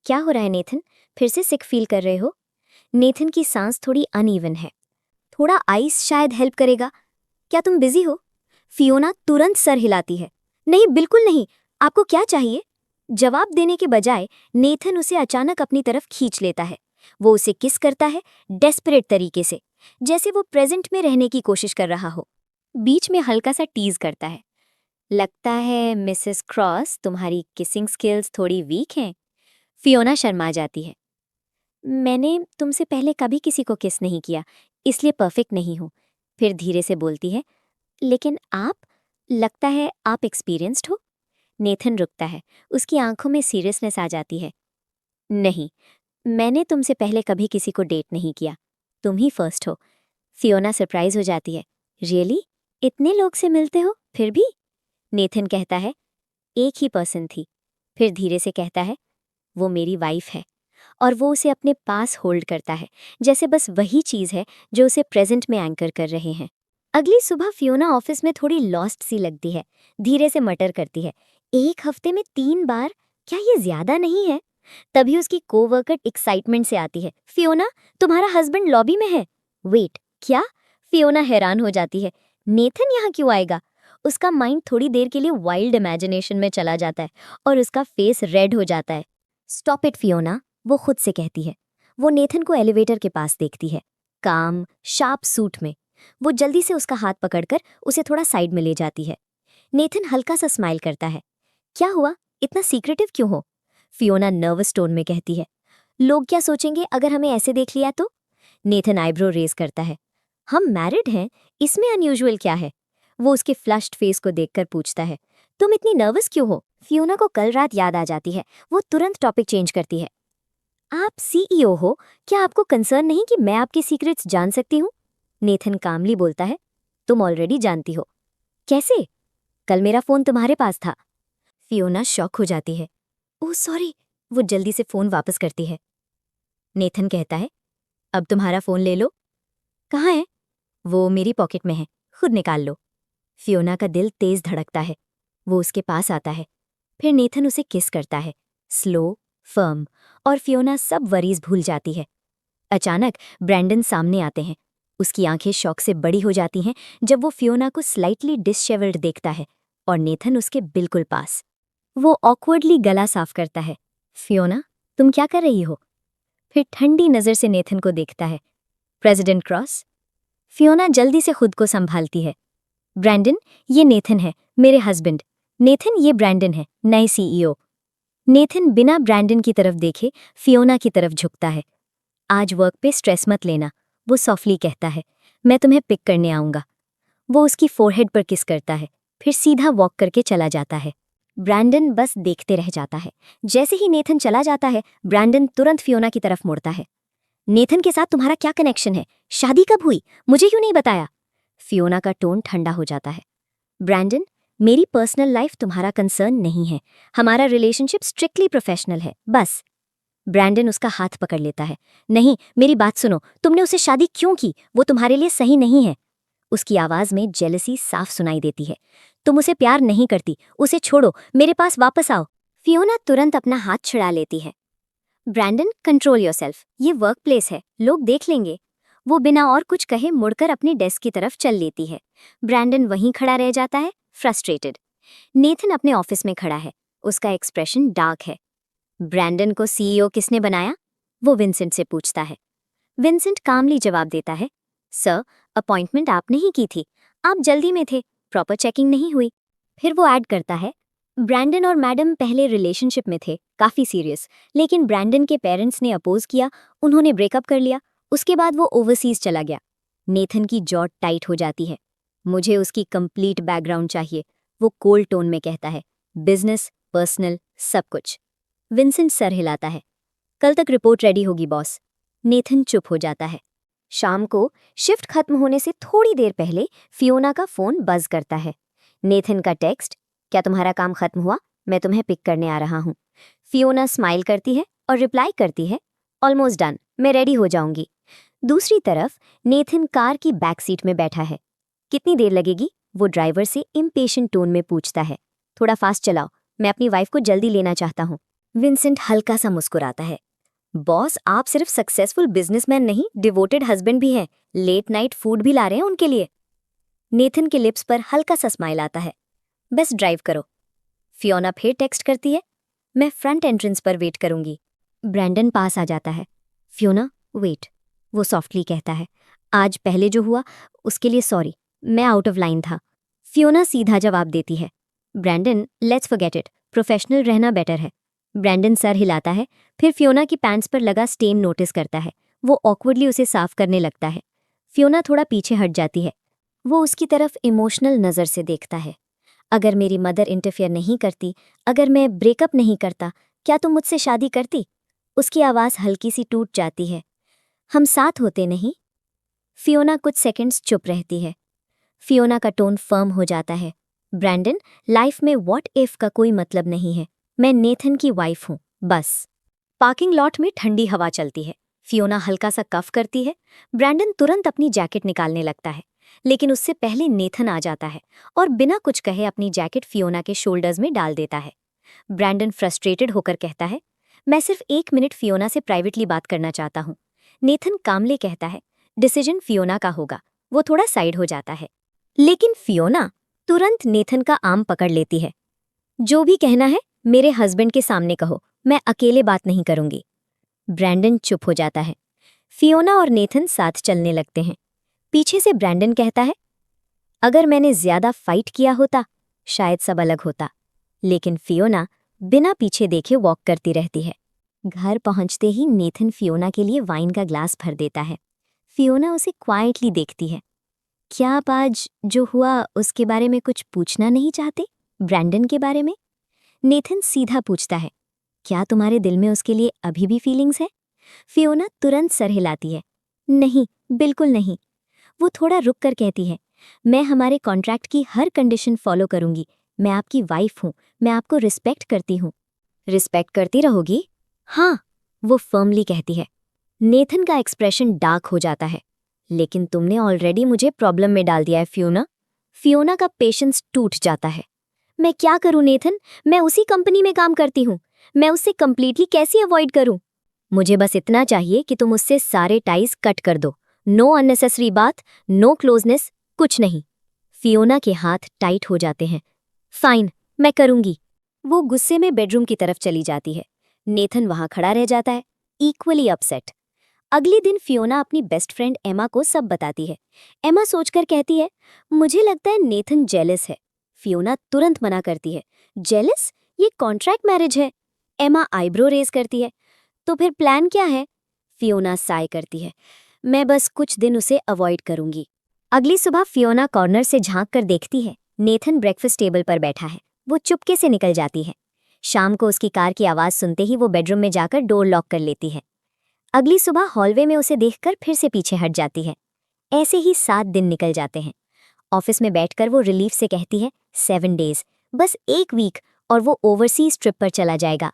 क्या हो रहा है नेथन, फिर से सिक फील कर रहे हो? नेथन की सांस थोड़ी अनइवन है। थोड़ा आइस शायद हेल्प करेगा। क्या तुम बिजी हो? फियोना तुरंत सर हिलाती है। नहीं, बिल्कुल नहीं, आपको क्या चाहिए? जवाब देने के बजाय नेथन उसे अचानक अपनी तरफ खींच लेता है। वो उसे किस करता है, डेस्परेट तरीके से, जैसे वो प्रेजेंट में रहने की कोशिश कर रहा हो। बीच में हल्का सा टीज करता है, लगता है मिसेस क्रॉस तुम्हारी किसिंग स्किल्स थोड़ी वीक हैं। फियोना शर्मा जाती है। मैंने तुमसे पहले कभी किसी को किस नहीं किया, इसलिए परफेक्ट नहीं हूँ। फिर धीरे से बोलती है, लेकिन आप, लगता है आप एक्सपीरियंस्ड हो। नेथन रुकता है। उसकी आंखों में सीरियसनेस आ जाती है। नहीं, मैंने तुमसे पहले कभी किसी को डेट नहीं किया, तुम ही फर्स्ट हो। फियोना सरप्राइज हो जाती है। रियली? इतने लोग से मिलते हो फिर भी? नेथन कहता है, एक ही पर्सन थी। फिर धीरे से कहता है, वो मेरी वाइफ है। और वो उसे अपने पास होल्ड करता है, जैसे बस वही चीज़ है जो उसे प्रेजेंट में एंकर कर रहे हैं। अगली सुबह फियोना ऑफिस में थोड़ी लॉस्ट सी लगती है। धीरे से मटर करती है, एक हफ्ते में 3 बार, क्या ये ज्यादा नहीं है? तभी उसकी कोवर्कर एक्साइटमेंट से आती है, फियोना, तुम्हारा हस्बैंड लॉबी में है। वेट, क्या? फियोना हैरान हो जाती है। नेथन यहाँ क्यों आएगा? उसका माइंड थोड़ी देर के लिए वाइल्ड इमेजिनेशन में चला जाता है और उसका फेस रेड हो जाता है। स्टॉप इट फियोना, वो खुद से कहती है। वो नेथन को एलिवेटर के पास देखती है, काम शार्प सूट में। वो जल्दी से उसका हाथ पकड़कर उसे थोड़ा साइड में ले जाती है। नेथन हल्का सा स्माइल करता है। क्या हुआ, इतना सीक्रेटिव क्यों हो? फियोना नर्वस टोन में कहती है। लोग क्या सोचेंगे अगर हमें ऐसे देख लिया तो? नेथन आईब्रो रेज करता है। हम मैरिड हैं, इसमें अनयूजुअल क्या है? वो उसके फ्लश्ड फेस को देखकर पूछता है, तुम इतनी नर्वस क्यों हो? फियोना को कल रात याद आ जाती है। वो तुरंत टॉपिक चेंज करती है। आप सीईओ हो, क्या आपको कंसर्न नहीं कि मैं आपके सीक्रेट्स जान सकती हूँ? नेथन कामली बोलता है, तुम ऑलरेडी जानती हो। कैसे? कल मेरा फोन तुम्हारे पास था। फियोना शॉक हो जाती है। Oh sorry. वो जल्दी से फोन वापस करती है। नेथन कहता है, अब तुम्हारा फोन ले लो। कहाँ है? वो मेरी पॉकेट में है, खुद निकाल लो। फियोना का दिल तेज धड़कता है। वो उसके पास आता है। फिर नेथन उसे किस करता है, स्लो, फर्म, और फियोना सब वरीज भूल जाती है। अचानक ब्रैंडन सामने आते हैं। उसकी आंखें शौक से बड़ी हो जाती हैं जब वो फियोना को स्लाइटली डिसशेवल्ड देखता है और नेथन उसके बिल्कुल पास। वो ऑकवर्डली गला साफ करता है। फियोना, तुम क्या कर रही हो? फिर ठंडी नज़र से नेथन को देखता है। President cross. फियोना जल्दी से खुद को संभालती है। ब्रैंडन, ये नेथन है, मेरे हस्बैंड। नेथन, ये ब्रैंडन है, नए सीईओ। नेथन बिना ब्रैंडन की तरफ देखे फियोना की तरफ झुकता है। आज वर्क पे स्ट्रेस मत लेना, वो सॉफ्टली कहता है। मैं तुम्हें पिक करने आऊंगा। वो उसकी फोरहेड पर किस करता है, फिर सीधा वॉक करके चला जाता है। ब्रैंडन बस देखते रह जाता है। जैसे ही नेथन चला जाता है, ब्रैंडन तुरंत फियोना की तरफ मुड़ता है। नेथन के साथ तुम्हारा क्या कनेक्शन है? शादी कब हुई? मुझे क्यों नहीं बताया? फियोना का टोन ठंडा हो जाता है। ब्रैंडन, मेरी पर्सनल लाइफ तुम्हारा कंसर्न नहीं है। हमारा रिलेशनशिप स्ट्रिक्टली प्रोफेशनल है, बस। ब्रैंडन उसका हाथ पकड़ लेता है। नहीं, मेरी बात सुनो, तुमने उसे शादी क्यों की? वो तुम्हारे लिए सही नहीं है। उसकी आवाज में जेलसी साफ सुनाई देती है। तुम उसे प्यार नहीं करती, उसे छोड़ो, मेरे पास वापस आओ। फियोना तुरंत अपना हाथ छुड़ा लेती है। ब्रैंडन, कंट्रोल योरसेल्फ, ये वर्क प्लेस है, लोग देख लेंगे। वो बिना और कुछ कहे मुड़कर अपनी डेस्क की तरफ चल लेती है। ब्रैंडन वहीं खड़ा रह जाता है, फ्रस्ट्रेटेड। नेथन अपने ऑफिस में खड़ा है। उसका एक्सप्रेशन डार्क है। ब्रैंडन को सीईओ किसने बनाया? वो विंसेंट से पूछता है। विंसेंट कामली जवाब देता है, सर, अपॉइंटमेंट आपने ही की थी। आप जल्दी में थे, प्रॉपर चेकिंग नहीं हुई। फिर वो ऐड करता है, ब्रैंडन और मैडम पहले रिलेशनशिप में थे, काफ़ी सीरियस, लेकिन ब्रैंडन के पेरेंट्स ने अपोज किया, उन्होंने ब्रेकअप कर लिया। उसके बाद वो ओवरसीज चला गया। नेथन की जॉ टाइट हो जाती है। मुझे उसकी कंप्लीट बैकग्राउंड चाहिए, वो कोल्ड टोन में कहता है। बिजनेस, पर्सनल, सब कुछ। विंसेंट सर हिलाता है। कल तक रिपोर्ट रेडी होगी बॉस। नेथन चुप हो जाता है। शाम को शिफ्ट खत्म होने से थोड़ी देर पहले फियोना का फोन बज करता है। नेथन का टेक्स्ट, क्या तुम्हारा काम खत्म हुआ? मैं तुम्हें पिक करने आ रहा हूँ। फियोना स्माइल करती है और रिप्लाई करती है, ऑलमोस्ट डन, मैं रेडी हो जाऊंगी। दूसरी तरफ नेथन कार की बैक सीट में बैठा है। कितनी देर लगेगी? वो ड्राइवर से इम्पेशेंट टोन में पूछता है। थोड़ा फास्ट चलाओ, मैं अपनी वाइफ को जल्दी लेना चाहता हूँ। विंसेंट हल्का सा मुस्कुराता है। बॉस, आप सिर्फ सक्सेसफुल बिजनेसमैन नहीं, डिवोटेड हस्बैंड भी हैं। लेट नाइट फूड भी ला रहे हैं उनके लिए। नेथन के लिप्स पर हल्का सा स्माइल आता है। बस ड्राइव करो। फियोना फिर टेक्स्ट करती है, मैं फ्रंट एंट्रेंस पर वेट करूंगी। ब्रैंडन पास आ जाता है। फियोना, वेट, वो सॉफ्टली कहता है। आज पहले जो हुआ उसके लिए सॉरी, मैं आउट ऑफ लाइन था। फियोना सीधा जवाब देती है, Brandon, let's forget it, professional रहना बेटर है। ब्रैंडन सर हिलाता है, फिर फियोना की पैंट्स पर लगा स्टेन नोटिस करता है। वो ऑकवर्डली उसे साफ करने लगता है। फियोना थोड़ा पीछे हट जाती है। वो उसकी तरफ इमोशनल नज़र से देखता है। अगर मेरी मदर इंटरफेयर नहीं करती, अगर मैं ब्रेकअप नहीं करता, क्या तुम मुझसे शादी करती? उसकी आवाज़ हल्की सी टूट जाती है। हम साथ होते नहीं? फियोना कुछ सेकंड्स चुप रहती है। फियोना का टोन फर्म हो जाता है। ब्रैंडन, लाइफ में व्हाट इफ का कोई मतलब नहीं है। मैं नेथन की वाइफ हूँ, बस। पार्किंग लॉट में ठंडी हवा चलती है। फियोना हल्का सा कफ करती है। ब्रैंडन तुरंत अपनी जैकेट निकालने लगता है, लेकिन उससे पहले नेथन आ जाता है और बिना कुछ कहे अपनी जैकेट फियोना के शोल्डर्स में डाल देता है। ब्रैंडन फ्रस्ट्रेटेड होकर कहता है, मैं सिर्फ 1 मिनट फियोना से प्राइवेटली बात करना चाहता हूँ। नेथन कामले कहता है, डिसीजन फियोना का होगा। वो थोड़ा साइड हो जाता है, लेकिन फियोना तुरंत नेथन का आर्म पकड़ लेती है। जो भी कहना है मेरे हस्बैंड के सामने कहो, मैं अकेले बात नहीं करूंगी। ब्रैंडन चुप हो जाता है। फियोना और नेथन साथ चलने लगते हैं। पीछे से ब्रैंडन कहता है, अगर मैंने ज्यादा फाइट किया होता शायद सब अलग होता, लेकिन फियोना, बिना पीछे देखे वॉक करती रहती है। घर पहुंचते ही नेथन फियोना के लिए वाइन का ग्लास भर देता है। फियोना उसे क्वाइटली देखती है। क्या आप आज जो हुआ उसके बारे में कुछ पूछना नहीं चाहते? ब्रैंडन के बारे में? नेथन सीधा पूछता है, क्या तुम्हारे दिल में उसके लिए अभी भी फीलिंग्स है? फियोना तुरंत सर हिलाती है, नहीं, बिल्कुल नहीं। वो थोड़ा रुक कर कहती है, मैं हमारे कॉन्ट्रैक्ट की हर कंडीशन फॉलो करूंगी। मैं आपकी वाइफ हूं, मैं आपको रिस्पेक्ट करती हूं। रिस्पेक्ट करती रहोगी? हाँ, वो फर्मली कहती है। नेथन का एक्सप्रेशन डार्क हो जाता है। लेकिन तुमने ऑलरेडी मुझे प्रॉब्लम में डाल दिया है फियोना। फियोना का पेशेंस टूट जाता है। मैं क्या करूं नेथन? मैं उसी कंपनी में काम करती हूं। मैं उससे कंप्लीटली कैसे अवॉइड करूं? मुझे बस इतना चाहिए कि तुम उससे सारे टाइज कट कर दो। नो अननेसेसरी बात, नो क्लोजनेस, कुछ नहीं। फियोना के हाथ टाइट हो जाते हैं। फाइन, मैं करूंगी। वो गुस्से में बेडरूम की तरफ चली जाती है। नेथन वहां खड़ा रह जाता है, इक्वली अपसेट। अगले दिन फियोना अपनी बेस्ट फ्रेंड एमा को सब बताती है। एमा सोचकर कहती है, मुझे लगता है नेथन जेलस है। फियोना तुरंत मना करती है, जेलस? ये कॉन्ट्रैक्ट मैरिज है। एमा आईब्रो रेज करती है, तो फिर प्लान क्या है? फियोना साय करती है, मैं बस कुछ दिन उसे अवॉइड करूंगी। अगली सुबह फियोना कॉर्नर से झांक कर देखती है, नेथन ब्रेकफास्ट टेबल पर बैठा है। वो चुपके से निकल जाती है। शाम को उसकी कार की आवाज़ सुनते ही वो बेडरूम में जाकर डोर लॉक कर लेती है। अगली सुबह हॉलवे में उसे देखकर फिर से पीछे हट जाती है। ऐसे ही 7 दिन निकल जाते हैं। ऑफिस में बैठकर वो रिलीफ से कहती है, 7 डेज, बस 1 वीक और वो ओवरसीज ट्रिप पर चला जाएगा।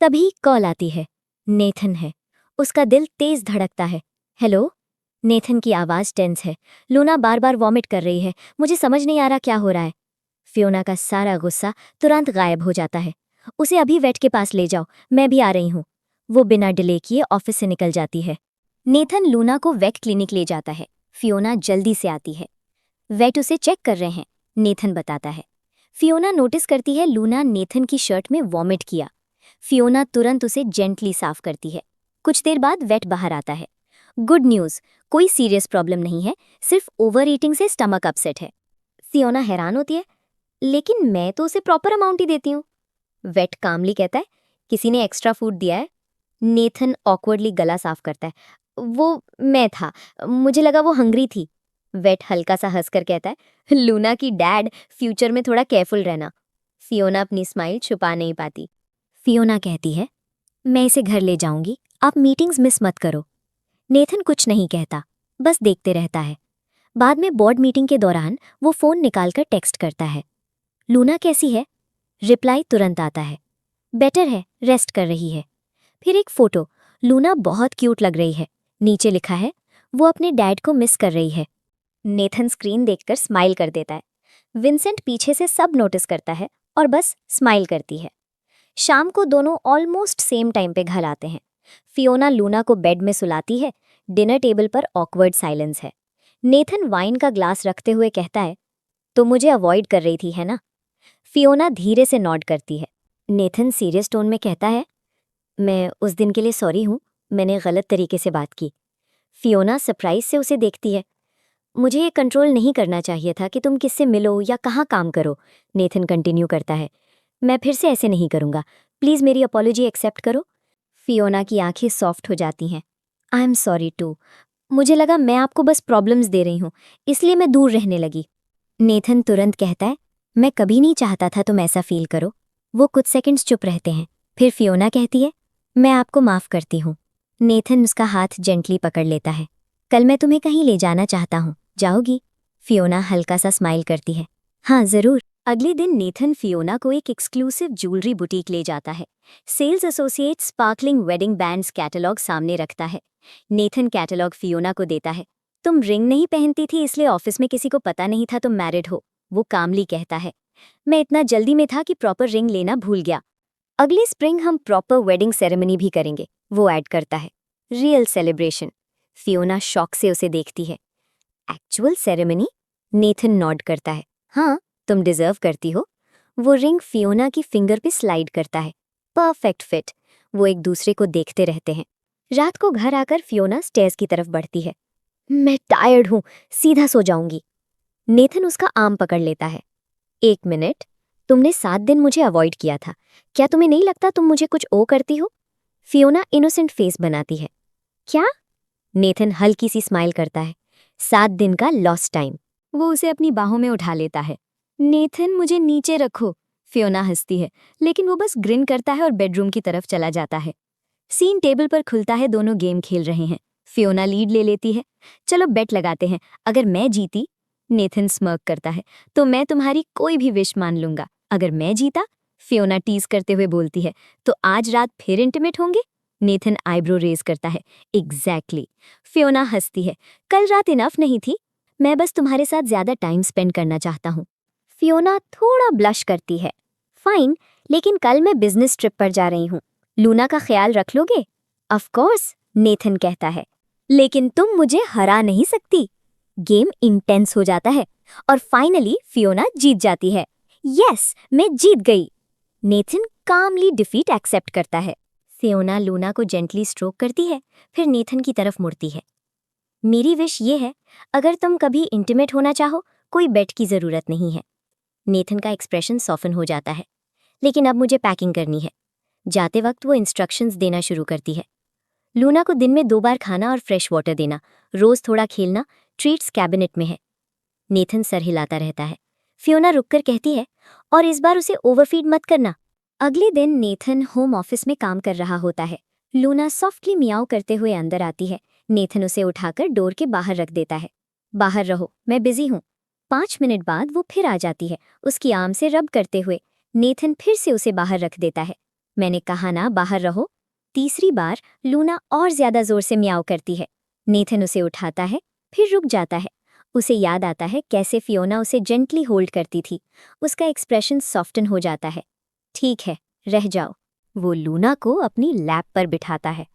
तभी कॉल आती है। नेथन है। उसका दिल तेज धड़कता है। हेलो? नेथन की आवाज़ टेंस है। लूना बार बार वॉमिट कर रही है, मुझे समझ नहीं आ रहा क्या हो रहा है। फियोना का सारा गुस्सा तुरंत गायब हो जाता है। उसे अभी वेट के पास ले जाओ, मैं भी आ रही हूँ। वो बिना डिले किए ऑफिस से निकल जाती है। नेथन लूना को वेट क्लिनिक ले जाता है। फियोना जल्दी से आती है। वेट उसे चेक कर रहे हैं, नेथन बताता है। फियोना नोटिस करती है लूना नेथन की शर्ट में वॉमिट किया। फियोना तुरंत उसे जेंटली साफ करती है। कुछ देर बाद वेट बाहर आता है। गुड न्यूज़, कोई सीरियस प्रॉब्लम नहीं है, सिर्फ ओवर ईटिंग से स्टमक अपसेट है। फियोना हैरान होती है, लेकिन मैं तो उसे प्रॉपर अमाउंट ही देती हूँ। वेट कामली कहता है, किसी ने एक्स्ट्रा फूड दिया है। नेथन ऑकवर्डली गला साफ करता है, वो मैं था, मुझे लगा वो हंग्री थी। वेट हल्का सा हंसकर कहता है, लूना की डैड, फ्यूचर में थोड़ा केयरफुल रहना। फियोना अपनी स्माइल छुपा नहीं पाती। फियोना कहती है, मैं इसे घर ले जाऊंगी, आप मीटिंग्स मिस मत करो। नेथन कुछ नहीं कहता, बस देखते रहता है। बाद में बोर्ड मीटिंग के दौरान वो फोन निकालकर टेक्स्ट करता है, लूना कैसी है? रिप्लाई तुरंत आता है, बेटर है, रेस्ट कर रही है। फिर एक फोटो, लूना बहुत क्यूट लग रही है। नीचे लिखा है, वो अपने डैड को मिस कर रही है। नेथन स्क्रीन देखकर स्माइल कर देता है। विंसेंट पीछे से सब नोटिस करता है और बस स्माइल करती है। शाम को दोनों ऑलमोस्ट सेम टाइम पे घर आते हैं। फियोना लूना को बेड में सुलाती है। डिनर टेबल पर ऑकवर्ड साइलेंस है। नेथन वाइन का ग्लास रखते हुए कहता है, तो मुझे अवॉइड कर रही थी है ना? फियोना धीरे से नॉड करती है। नेथन सीरियस टोन में कहता है, मैं उस दिन के लिए सॉरी हूँ, मैंने गलत तरीके से बात की। फियोना सरप्राइज से उसे देखती है। मुझे ये कंट्रोल नहीं करना चाहिए था कि तुम किससे मिलो या कहाँ काम करो। नेथन कंटिन्यू करता है, मैं फिर से ऐसे नहीं करूँगा, प्लीज़ मेरी अपॉलॉजी एक्सेप्ट करो। फियोना की आंखें सॉफ्ट हो जाती हैं। आई एम सॉरी टू, मुझे लगा मैं आपको बस प्रॉब्लम्स दे रही हूँ, इसलिए मैं दूर रहने लगी। नेथन तुरंत कहता है, मैं कभी नहीं चाहता था तुम ऐसा फील करो। वो कुछ सेकंड्स चुप रहते हैं। फिर फियोना कहती है, मैं आपको माफ़ करती हूँ। नेथन उसका हाथ जेंटली पकड़ लेता है। कल मैं तुम्हें कहीं ले जाना चाहता हूँ, जाओगी? फियोना हल्का सा स्माइल करती है, हाँ ज़रूर। अगले दिन नेथन फियोना को एक एक्सक्लूसिव ज्वेलरी बुटीक ले जाता है। Sales associate sparkling wedding bands catalogue सामने रखता है। नेथन कैटलॉग फियोना को देता है। तुम रिंग नहीं पहनती थी इसलिए ऑफिस में किसी को पता नहीं था तुम मैरिड हो, वो कामली कहता है। मैं इतना जल्दी में था कि प्रॉपर रिंग लेना भूल गया। अगले स्प्रिंग हम प्रॉपर वेडिंग सेरेमनी भी करेंगे, वो ऐड करता है। Real celebration. फियोना शॉक से उसे देखती है। Actual ceremony? नेथन नॉड करता है, हाँ, तुम डिजर्व करती हो। वो रिंग फियोना की फिंगर पे स्लाइड करता है। Perfect fit. वो एक दूसरे को देखते रहते हैं। रात को घर आकर फियोना स्टेयर्स की तरफ बढ़ती है। मैं टायर्ड हूँ, सीधा सो जाऊंगी। नेथन उसका आर्म पकड़ लेता है। 1 मिनट, तुमने 7 दिन मुझे अवॉइड किया था, क्या तुम्हें नहीं लगता तुम मुझे कुछ ओ करती हो? फियोना इनोसेंट फेस बनाती है। क्या? नेथन हल्की सी स्माइल करता है। 7 दिन का लॉस्ट टाइम। वो उसे अपनी बाहों में उठा लेता है। नेथन, मुझे नीचे रखो। फियोना हंसती है, लेकिन वो बस ग्रिन करता है और बेडरूम की तरफ चला जाता है। सीन टेबल पर खुलता है, दोनों गेम खेल रहे हैं। फियोना लीड ले लेती है। चलो बेट लगाते हैं, अगर मैं जीती, नेथन स्मर्क करता है, तो मैं तुम्हारी कोई भी विश मान लूंगा। अगर मैं जीता, फियोना टीज करते हुए बोलती है, तो आज रात फिर इंटीमेट होंगे? नेथन आईब्रो रेज करता है। एग्जैक्टली। फियोना हंसती है, कल रात इनफ नहीं थी, मैं बस तुम्हारे साथ ज्यादा टाइम स्पेंड करना चाहता हूँ। फियोना थोड़ा ब्लश करती है। फाइन, लेकिन कल मैं बिजनेस ट्रिप पर जा रही हूँ, लूना का ख्याल रख लोगे? ऑफ कोर्स, नेथन कहता है, लेकिन तुम मुझे हरा नहीं सकती। गेम इंटेंस हो जाता है और फाइनली फियोना जीत जाती है। यस, मैं जीत गई। नेथन कामली डिफीट एक्सेप्ट करता है। फियोना लूना को जेंटली स्ट्रोक करती है, फिर नेथन की तरफ मुड़ती है। मेरी विश ये है, अगर तुम कभी इंटीमेट होना चाहो, कोई बेट की जरूरत नहीं है। नेथन का एक्सप्रेशन सॉफन हो जाता है। लेकिन अब मुझे पैकिंग करनी है। जाते वक्त वो इंस्ट्रक्शंस देना शुरू करती है। लूना को दिन में 2 बार खाना और फ्रेश वाटर देना, रोज थोड़ा खेलना, ट्रीट्स कैबिनेट में है। नेथन सर हिलाता रहता है। फियोना रुककर कहती है, और इस बार उसे ओवरफीड मत करना। अगले दिन नेथन होम ऑफिस में काम कर रहा होता है। लूना सॉफ्टली मियाओ करते हुए अंदर आती है। नेथन उसे उठाकर डोर के बाहर रख देता है। बाहर रहो, मैं बिजी हूँ। 5 मिनट बाद वो फिर आ जाती है, उसकी आर्म से रब करते हुए। नेथन फिर से उसे बाहर रख देता है। मैंने कहा ना, बाहर रहो। तीसरी बार लूना और ज्यादा जोर से मियाओ करती है। नेथन उसे उठाता है, फिर रुक जाता है। उसे याद आता है कैसे फियोना उसे जेंटली होल्ड करती थी। उसका एक्सप्रेशन सॉफ्टन हो जाता है। ठीक है, रह जाओ। वो लूना को अपनी लैप पर बिठाता है।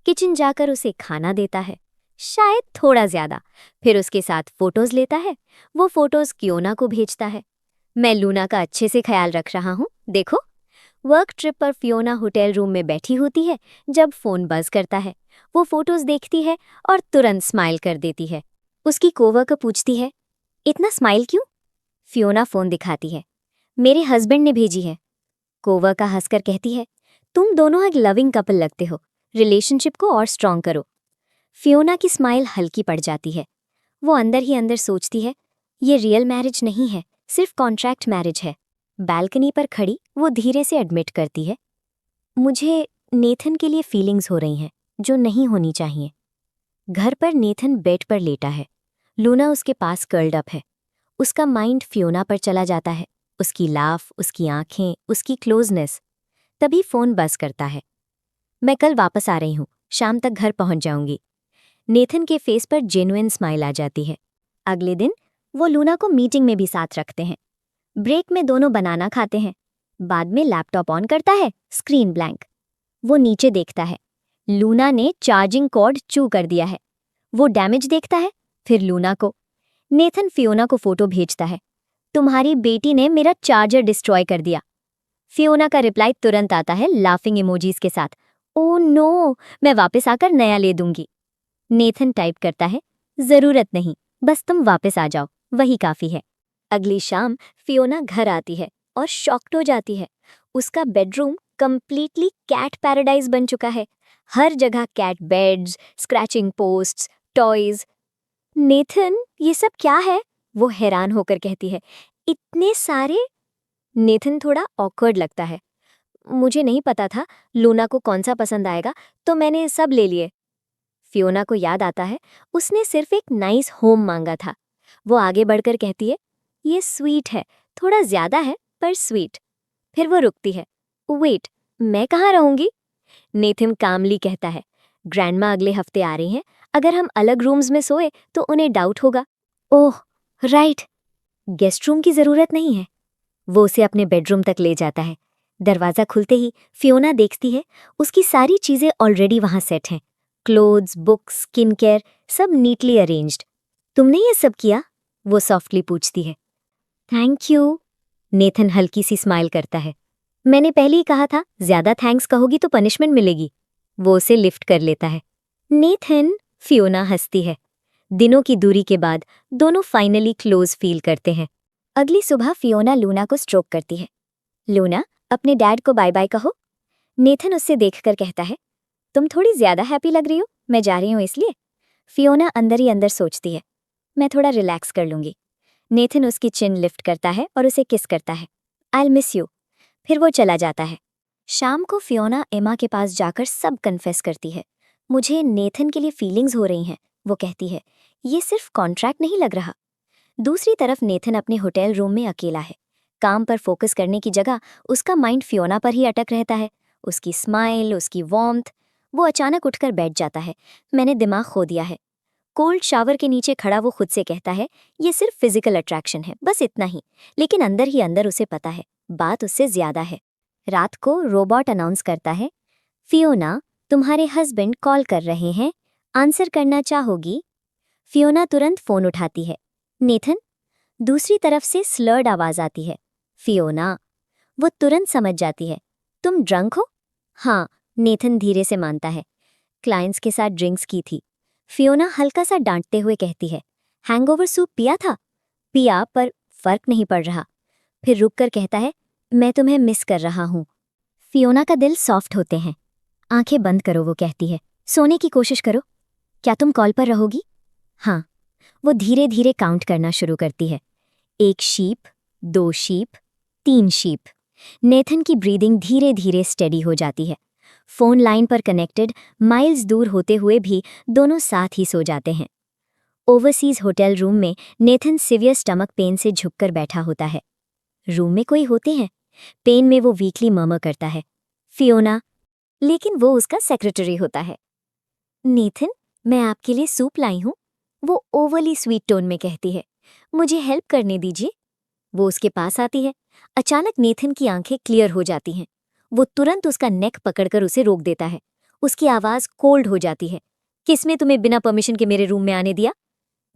किचन जाकर उसे खाना देता है, शायद थोड़ा ज्यादा। फिर उसके साथ फोटोज लेता है। वो फोटोज कियोना को भेजता है। मैं लूना का अच्छे से ख्याल रख रहा हूँ, देखो। वर्क ट्रिप पर फियोना होटल रूम में बैठी होती है जब फोन बज करता है। वो फोटोज देखती है और तुरंत स्माइल कर देती है। उसकी कोवर्कर पूछती है, इतना स्माइल क्यों? फियोना फोन दिखाती है। मेरे हस्बैंड ने भेजी है। कोवर्कर हंसकर कहती है, तुम दोनों एक लविंग कपल लगते हो, रिलेशनशिप को और स्ट्रॉन्ग करो। फियोना की स्माइल हल्की पड़ जाती है। वो अंदर ही अंदर सोचती है, ये रियल मैरिज नहीं है, सिर्फ कॉन्ट्रैक्ट मैरिज है। बालकनी पर खड़ी वो धीरे से एडमिट करती है, मुझे नेथन के लिए फीलिंग्स हो रही हैं जो नहीं होनी चाहिए। घर पर नेथन बेड पर लेटा है। लूना उसके पास कर्ल्ड अप है। उसका माइंड फियोना पर चला जाता है, उसकी लाफ, उसकी आंखें, उसकी क्लोजनेस। तभी फोन बज करता है। मैं कल वापस आ रही हूँ, शाम तक घर पहुंच जाऊंगी। नेथन के फेस पर जेन्युइन स्माइल आ जाती है। अगले दिन वो लूना को मीटिंग में भी साथ रखते हैं। ब्रेक में दोनों बनाना खाते हैं। बाद में लैपटॉप ऑन करता है, स्क्रीन ब्लैंक। वो नीचे देखता है, लूना ने चार्जिंग कॉर्ड चू कर दिया है। वो डैमेज देखता है, फिर लूना को। नेथन फियोना को फोटो भेजता है, तुम्हारी बेटी ने मेरा चार्जर डिस्ट्रॉय कर दिया। फियोना का रिप्लाई तुरंत आता है लाफिंग इमोजीज के साथ, ओ नो, मैं वापस आकर नया ले दूंगी। नेथन टाइप करता है, जरूरत नहीं, बस तुम वापस आ जाओ, वही काफी है। अगली शाम फियोना घर आती है और शॉक्ड हो जाती है। उसका बेडरूम कंप्लीटली कैट पैराडाइज बन चुका है। हर जगह cat beds, scratching posts, toys. Nathan, ये सब क्या है? वो हैरान होकर कहती है, इतने सारे। नेथन थोड़ा ऑकवर्ड लगता है। मुझे नहीं पता था लूना को कौन सा पसंद आएगा, तो मैंने सब ले लिए। फियोना को याद आता है, उसने सिर्फ एक नाइस होम मांगा था। वो आगे बढ़कर कहती है, ये स्वीट है, थोड़ा ज्यादा है पर स्वीट। फिर वो रुकती है। वेट, मैं कहाँ रहूंगी? नेथन कामली कहता है, ग्रैंडमा अगले हफ्ते आ रही हैं, अगर हम अलग रूम्स में सोए तो उन्हें डाउट होगा। ओह राइट, गेस्ट रूम की जरूरत नहीं है। वो उसे अपने बेडरूम तक ले जाता है। दरवाजा खुलते ही फियोना देखती है, उसकी सारी चीजें ऑलरेडी वहां सेट हैं। क्लोथ्स, बुक्स, स्किन केयर, सब नीटली अरेंज्ड। तुमने ये सब किया? वो सॉफ्टली पूछती है। Thank you. नेथन हल्की सी स्माइल करता है। मैंने पहले ही कहा था, ज्यादा थैंक्स कहोगी तो पनिशमेंट मिलेगी। वो उसे लिफ्ट कर लेता है। नेथन, फियोना हंसती है। दिनों की दूरी के बाद दोनों फाइनली क्लोज फील करते हैं। अगली सुबह फियोना लूना को स्ट्रोक करती है। लूना, अपने डैड को बाय बाय कहो। नेथन उससे देखकर कहता है, तुम थोड़ी ज्यादा हैप्पी लग रही हो, मैं जा रही हूँ इसलिए। फियोना अंदर ही अंदर सोचती है, मैं थोड़ा रिलैक्स कर लूंगी। नेथन उसकी चिन लिफ्ट करता है और उसे किस करता है, आई मिस यू। फिर वो चला जाता है। शाम को फियोना एमा के पास जाकर सब कन्फेस करती है। मुझे नेथन के लिए फीलिंग्स हो रही हैं, वो कहती है। ये सिर्फ कॉन्ट्रैक्ट नहीं लग रहा। दूसरी तरफ नेथन अपने होटल रूम में अकेला है। काम पर फोकस करने की जगह उसका माइंड फियोना पर ही अटक रहता है। उसकी स्माइल, उसकी वार्मथ। वो अचानक उठकर बैठ जाता है। मैंने दिमाग खो दिया है। कोल्ड शावर के नीचे खड़ा वो खुद से कहता है, ये सिर्फ फिजिकल अट्रैक्शन है, बस इतना ही। लेकिन अंदर ही अंदर उसे पता है, बात उससे ज्यादा है। रात को रोबोट अनाउंस करता है, फियोना, तुम्हारे हस्बैंड कॉल कर रहे हैं, आंसर करना चाहोगी? फियोना तुरंत फोन उठाती है। नेथन? दूसरी तरफ से स्लर्ड आवाज आती है, फियोना। वो तुरंत समझ जाती है, तुम ड्रंक हो? हाँ, नेथन धीरे से मानता है, क्लाइंट्स के साथ ड्रिंक्स की थी। फियोना हल्का सा डांटते हुए कहती है, हैंगओवर सूप पिया था? पिया, पर फर्क नहीं पड़ रहा। फिर रुककर कहता है, मैं तुम्हें मिस कर रहा हूँ। फियोना का दिल सॉफ्ट होते हैं। आंखें बंद करो, वो कहती है, सोने की कोशिश करो। क्या तुम कॉल पर रहोगी? हाँ। वो धीरे धीरे काउंट करना शुरू करती है। 1 शीप, 2 शीप, 3 शीप। नेथन की ब्रीदिंग धीरे धीरे स्टेडी हो जाती है। फोन लाइन पर कनेक्टेड, माइल्स दूर होते हुए भी दोनों साथ ही सो जाते हैं। ओवरसीज होटल रूम में नेथन सिवियर स्टमक पेन से झुककर बैठा होता है। रूम में कोई होते हैं? पेन में वो वीकली मर्मर करता है, फियोना। लेकिन वो उसका सेक्रेटरी होता है। नेथन, मैं आपके लिए सूप लाई हूं, वो ओवरली स्वीट टोन में कहती है। मुझे हेल्प करने दीजिए। वो उसके पास आती है। अचानक नेथन की आंखें क्लियर हो जाती हैं। वो तुरंत उसका नेक पकड़कर उसे रोक देता है। उसकी आवाज कोल्ड हो जाती है, किसने तुम्हें बिना परमिशन के मेरे रूम में आने दिया?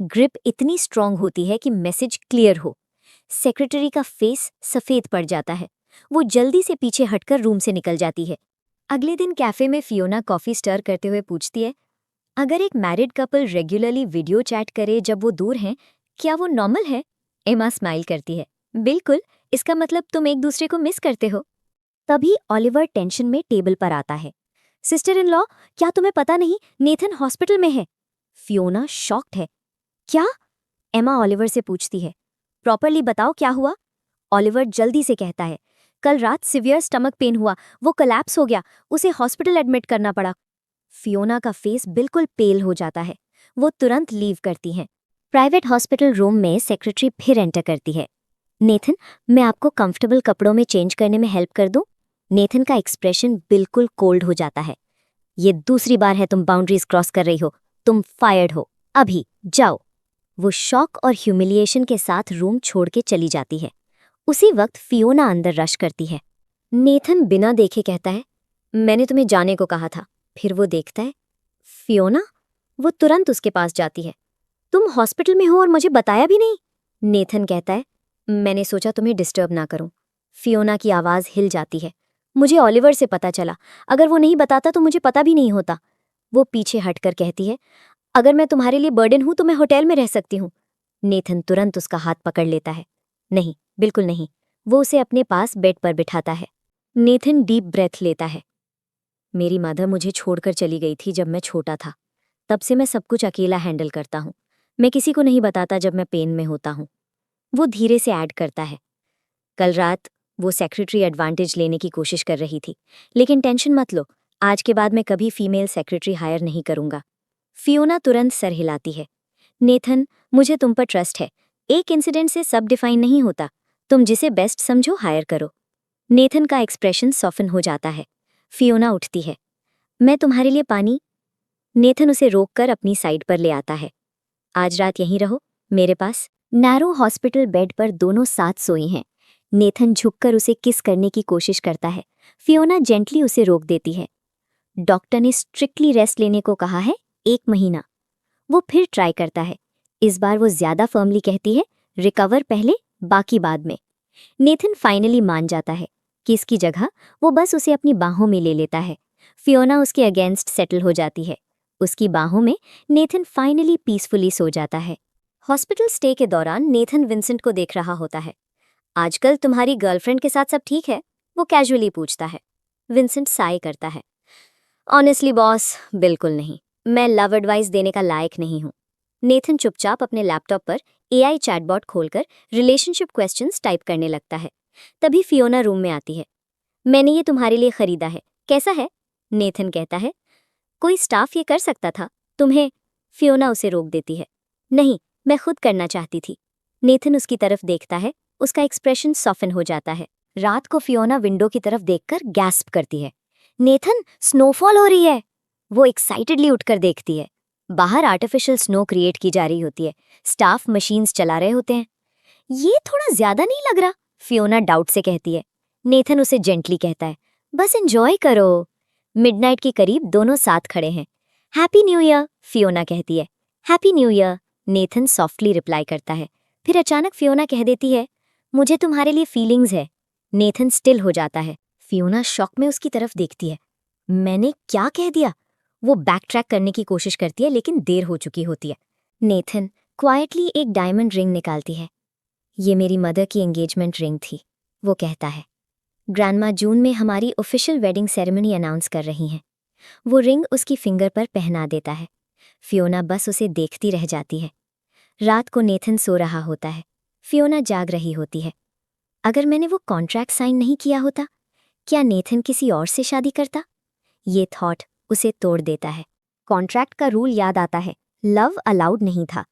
ग्रिप इतनी स्ट्रांग होती है कि मैसेज क्लियर हो। सेक्रेटरी का फेस सफेद पड़ जाता है। वो जल्दी से पीछे हटकर रूम से निकल जाती है। अगले दिन कैफे में फियोना कॉफी स्टर करते हुए पूछती है, अगर एक married couple regularly video chat करे जब वो दूर हैं, क्या वो नॉर्मल है? एमा स्माइल करती है, बिल्कुल, इसका मतलब तुम एक दूसरे को मिस करते हो। तभी ऑलिवर टेंशन में टेबल पर आता है। सिस्टर इन लॉ, क्या तुम्हें पता नहीं नेथन हॉस्पिटल में है? फियोना शॉक्ड है। क्या? एमा ऑलिवर से पूछती है, प्रॉपरली बताओ क्या हुआ? ऑलिवर जल्दी से कहता है, कल रात सिवियर स्टमक पेन हुआ, वो कोलैप्स हो गया, उसे हॉस्पिटल एडमिट करना पड़ा। फियोना का फेस बिल्कुल पेल हो जाता है। वो तुरंत लीव करती हैं। प्राइवेट हॉस्पिटल रूम में सेक्रेटरी फिर एंटर करती है। नेथन, मैं आपको कंफर्टेबल कपड़ों में चेंज करने में हेल्प कर दूं? नेथन का एक्सप्रेशन बिल्कुल कोल्ड हो जाता है। ये दूसरी बार है तुम बाउंड्रीज क्रॉस कर रही हो, तुम फायर्ड हो, अभी जाओ। वो शॉक और ह्यूमिलिएशन के साथ रूम छोड़ के चली जाती है। उसी वक्त फियोना अंदर रश करती है। नेथन बिना देखे कहता है, मैंने तुम्हें जाने को कहा था। फिर वो देखता है, फियोना। वो तुरंत उसके पास जाती है। तुम हॉस्पिटल में हो और मुझे बताया भी नहीं? नेथन कहता है, मैंने सोचा तुम्हें डिस्टर्ब ना करूं। फियोना की आवाज हिल जाती है। मुझे ऑलिवर से पता चला, अगर वो नहीं बताता तो मुझे पता भी नहीं होता। वो पीछे हटकर कहती है, अगर मैं तुम्हारे लिए बर्डन हूं तो मैं होटल में रह सकती हूं। नेथन तुरंत उसका हाथ पकड़ लेता है। नहीं, बिल्कुल नहीं। वो उसे अपने पास बेड पर बिठाता है। नेथन डीप ब्रेथ लेता है। मेरी मदर मुझे छोड़कर चली गई थी जब मैं छोटा था। तब से मैं सब कुछ अकेला हैंडल करता हूँ। मैं किसी को नहीं बताता जब मैं पेन में होता हूँ। वो धीरे से ऐड करता है, कल रात वो सेक्रेटरी एडवांटेज लेने की कोशिश कर रही थी, लेकिन टेंशन मत लो, आज के बाद मैं कभी फीमेल सेक्रेटरी हायर नहीं करूंगा। फियोना तुरंत सर हिलाती है। नेथन, मुझे तुम पर ट्रस्ट है। एक इंसिडेंट से सब डिफाइन नहीं होता। तुम जिसे बेस्ट समझो हायर करो। नेथन का एक्सप्रेशन सॉफन हो जाता है। फियोना उठती है। मैं तुम्हारे लिए पानी। नेथन उसे रोककर अपनी साइड पर ले आता है। आज रात यहीं रहो, मेरे पास। नैरो हॉस्पिटल बेड पर दोनों साथ सोए हैं। नेथन झुककर उसे किस करने की कोशिश करता है। फियोना जेंटली उसे रोक देती है। डॉक्टर ने स्ट्रिक्टली रेस्ट लेने को कहा है, 1 महीना। वो फिर ट्राई करता है। इस बार वो ज्यादा फर्मली कहती है, रिकवर पहले, बाकी बाद में। नेथन फाइनली मान जाता है। कि इसकी जगह वो बस उसे अपनी बाहों में ले लेता है। फियोना उसके अगेंस्ट सेटल हो जाती है। उसकी बाहों में नेथन फाइनली पीसफुली सो जाता है। हॉस्पिटल स्टे के दौरान नेथन विंसेंट को देख रहा होता है। आजकल तुम्हारी गर्लफ्रेंड के साथ सब ठीक है? वो कैजुअली पूछता है। विंसेंट साय करता है। ऑनेस्टली बॉस, बिल्कुल नहीं। मैं लव एडवाइस देने का लायक नहीं हूँ। नेथन चुपचाप अपने लैपटॉप पर एआई चैटबॉट खोलकर रिलेशनशिप क्वेश्चंस टाइप करने लगता है। तभी फियोना रूम में आती है। मैंने ये तुम्हारे लिए खरीदा है, कैसा है? नेथन कहता है। कोई स्टाफ ये कर सकता था, तुम्हें? फियोना उसे रोक देती है। नहीं, मैं खुद करना चाहती थी। नेथन उसकी तरफ देखता है, उसका एक्सप्रेशन सॉफ्टन हो जाता है। रात को फियोना विंडो की तरफ देखकर गैस्प करती है। नेथन, स्नोफॉल हो रही है। वो एक्साइटेडली उठकर देखती है। बाहर आर्टिफिशियल स्नो क्रिएट की जा रही होती है। स्टाफ मशीन्स चला रहे होते हैं। ये थोड़ा ज्यादा नहीं लग रहा? फियोना डाउट से कहती है। नेथन उसे जेंटली कहता है, बस एंजॉय करो। मिडनाइट के करीब दोनों साथ खड़े हैं। हैप्पी न्यू ईयर, फियोना कहती है। Happy new year, Nathan softly reply करता है। फिर अचानक फियोना कह देती है, मुझे तुम्हारे लिए फीलिंग्स है। नेथन स्टिल हो जाता है। फियोना शॉक में उसकी तरफ देखती है। मैंने क्या कह दिया? वो बैक ट्रैक करने की कोशिश करती है, लेकिन देर हो चुकी होती है। नेथन क्वाइटली एक डायमंड रिंग निकालती है। ये मेरी मदर की एंगेजमेंट रिंग थी, वो कहता है। ग्रैंडमा जून में हमारी ऑफिशियल वेडिंग सेरेमनी अनाउंस कर रही हैं। वो रिंग उसकी फिंगर पर पहना देता है। फियोना बस उसे देखती रह जाती है। रात को नेथन सो रहा होता है। फियोना जाग रही होती है। अगर मैंने वो कॉन्ट्रैक्ट साइन नहीं किया होता, क्या नेथन किसी और से शादी करता? ये थॉट उसे तोड़ देता है। कॉन्ट्रैक्ट का रूल याद आता है, लव अलाउड नहीं था।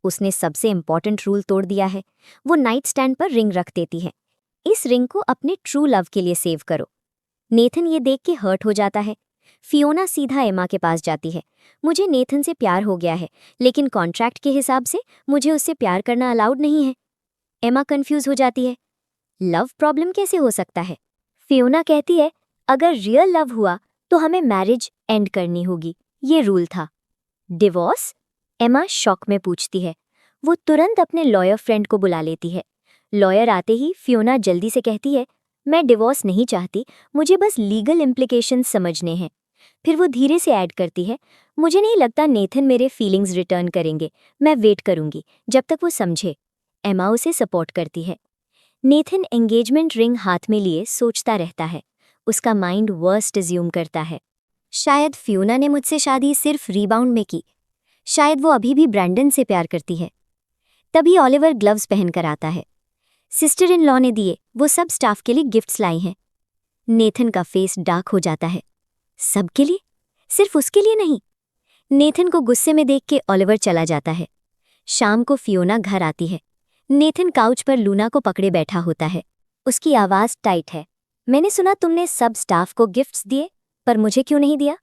उसने सबसे इंपॉर्टेंट रूल तोड़ दिया है। वो नाइट स्टैंड पर रिंग रख देती है। इस रिंग को अपने ट्रू लव के लिए सेव करो। नेथन ये देख के हर्ट हो जाता है। फियोना सीधा एमा के पास जाती है। मुझे नेथन से प्यार हो गया है, लेकिन कॉन्ट्रैक्ट के हिसाब से मुझे उससे प्यार करना अलाउड नहीं है। एमा कंफ्यूज हो जाती है। लव प्रॉब्लम कैसे हो सकता है? फियोना कहती है, अगर रियल लव हुआ तो हमें मैरिज एंड करनी होगी, ये रूल था। डिवोर्स? एमा शॉक में पूछती है। वो तुरंत अपने लॉयर फ्रेंड को बुला लेती है। लॉयर आते ही फियोना जल्दी से कहती है, मैं डिवोर्स नहीं चाहती, मुझे बस लीगल इम्प्लिकेशंस समझने हैं। फिर वो धीरे से ऐड करती है, मुझे नहीं लगता नेथन मेरे फीलिंग्स रिटर्न करेंगे, मैं वेट करूंगी जब तक वो समझे। एमा उसे सपोर्ट करती है। नेथन एंगेजमेंट रिंग हाथ में लिए सोचता रहता है। उसका माइंड वर्स्ट अज्यूम करता है। शायद फियोना ने मुझसे शादी सिर्फ रीबाउंड में की। शायद वो अभी भी ब्रैंडन से प्यार करती है। तभी ऑलिवर ग्लव्स पहनकर आता है। सिस्टर इन लॉ ने दिए, वो सब स्टाफ के लिए गिफ्ट्स लाई हैं। नेथन का फेस डार्क हो जाता है। सबके लिए? सिर्फ उसके लिए नहीं। नेथन को गुस्से में देख के ऑलिवर चला जाता है। शाम को फियोना घर आती है। नेथन काउच पर लूना को पकड़े बैठा होता है। उसकी आवाज़ टाइट है। मैंने सुना तुमने सब स्टाफ को गिफ्ट्स दिए, पर मुझे क्यों नहीं दिया?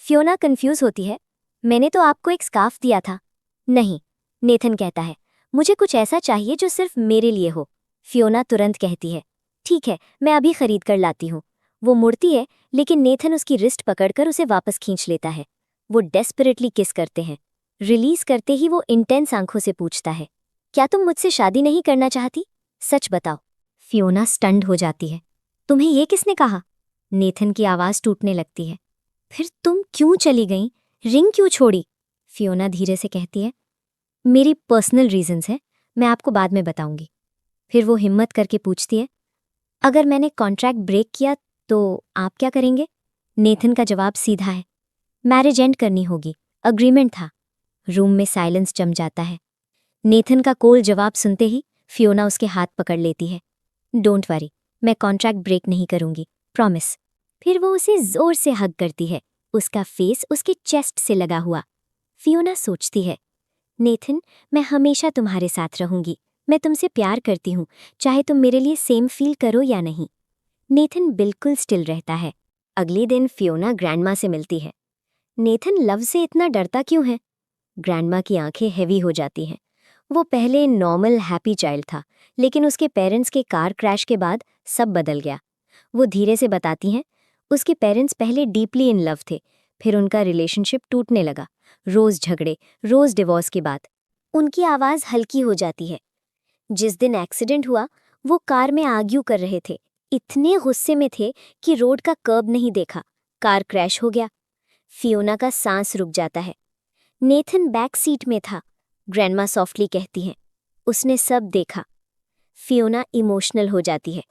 फियोना कंफ्यूज होती है। मैंने तो आपको एक स्कार्फ दिया था। नहीं, नेथन कहता है, मुझे कुछ ऐसा चाहिए जो सिर्फ मेरे लिए हो। फियोना तुरंत कहती है, ठीक है, मैं अभी खरीद कर लाती हूँ। वो मुड़ती है, लेकिन नेथन उसकी रिस्ट पकड़कर उसे वापस खींच लेता है। वो डेस्परेटली किस करते हैं। रिलीज करते ही वो इंटेंस आंखों से पूछता है, क्या तुम मुझसे शादी नहीं करना चाहती? सच बताओ। फियोना स्टन्ड हो जाती है। तुम्हें ये किसने कहा? नेथन की आवाज़ टूटने लगती है। फिर तुम क्यों चली गई? रिंग क्यों छोड़ी? फियोना धीरे से कहती है, मेरी पर्सनल रीजंस हैं, मैं आपको बाद में बताऊंगी। फिर वो हिम्मत करके पूछती है, अगर मैंने कॉन्ट्रैक्ट ब्रेक किया तो आप क्या करेंगे? नेथन का जवाब सीधा है, मैरिज एंड करनी होगी, अग्रीमेंट था। रूम में साइलेंस जम जाता है। नेथन का कोल जवाब सुनते ही फियोना उसके हाथ पकड़ लेती है। डोंट वरी, मैं कॉन्ट्रैक्ट ब्रेक नहीं करूंगी, प्रॉमिस। फिर वो उसे जोर से हग करती है, उसका फेस उसके चेस्ट से लगा हुआ। फियोना सोचती है, नेथन, मैं हमेशा तुम्हारे साथ रहूंगी। मैं तुमसे प्यार करती हूँ, चाहे तुम मेरे लिए सेम फील करो या नहीं। नेथन बिल्कुल स्टिल रहता है। अगले दिन फियोना ग्रैंडमा से मिलती है। नेथन लव से इतना डरता क्यों है? ग्रैंडमा की आंखें हेवी हो जाती हैं। वो पहले नॉर्मल हैप्पी चाइल्ड था, लेकिन उसके पेरेंट्स के कार क्रैश के बाद सब बदल गया। वो धीरे से बताती हैं, उसके पेरेंट्स पहले डीपली इन लव थे, फिर उनका रिलेशनशिप टूटने लगा। रोज झगड़े, रोज डिवोर्स की बात। उनकी आवाज़ हल्की हो जाती है। जिस दिन एक्सीडेंट हुआ, वो कार में आर्ग्यू कर रहे थे। इतने गुस्से में थे कि रोड का कर्ब नहीं देखा। कार क्रैश हो गया। फियोना का सांस रुक जाता है। नेथन बैक सीट में था। ग्रैंडमा सॉफ्टली कहती हैं, उसने सब देखा। फियोना इमोशनल हो जाती है।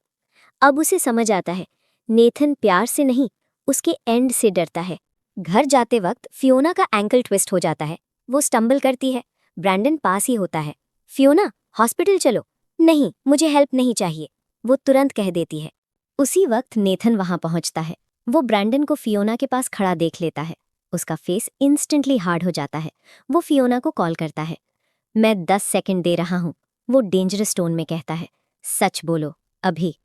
अब उसे समझ आता है नेथन प्यार से नहीं, उसके एंड से डरता है। घर जाते वक्त फियोना का एंकल ट्विस्ट हो जाता है। वो स्टंबल करती है। ब्रैंडन पास ही होता है। फियोना, हॉस्पिटल चलो। नहीं, मुझे हेल्प नहीं चाहिए, वो तुरंत कह देती है। उसी वक्त नेथन वहां पहुंचता है। वो ब्रैंडन को फियोना के पास खड़ा देख लेता है। उसका फेस इंस्टेंटली हार्ड हो जाता है। वो फियोना को कॉल करता है। मैं 10 सेकंड दे रहा हूं, वो डेंजरस टोन में कहता है। सच बोलो, अभी।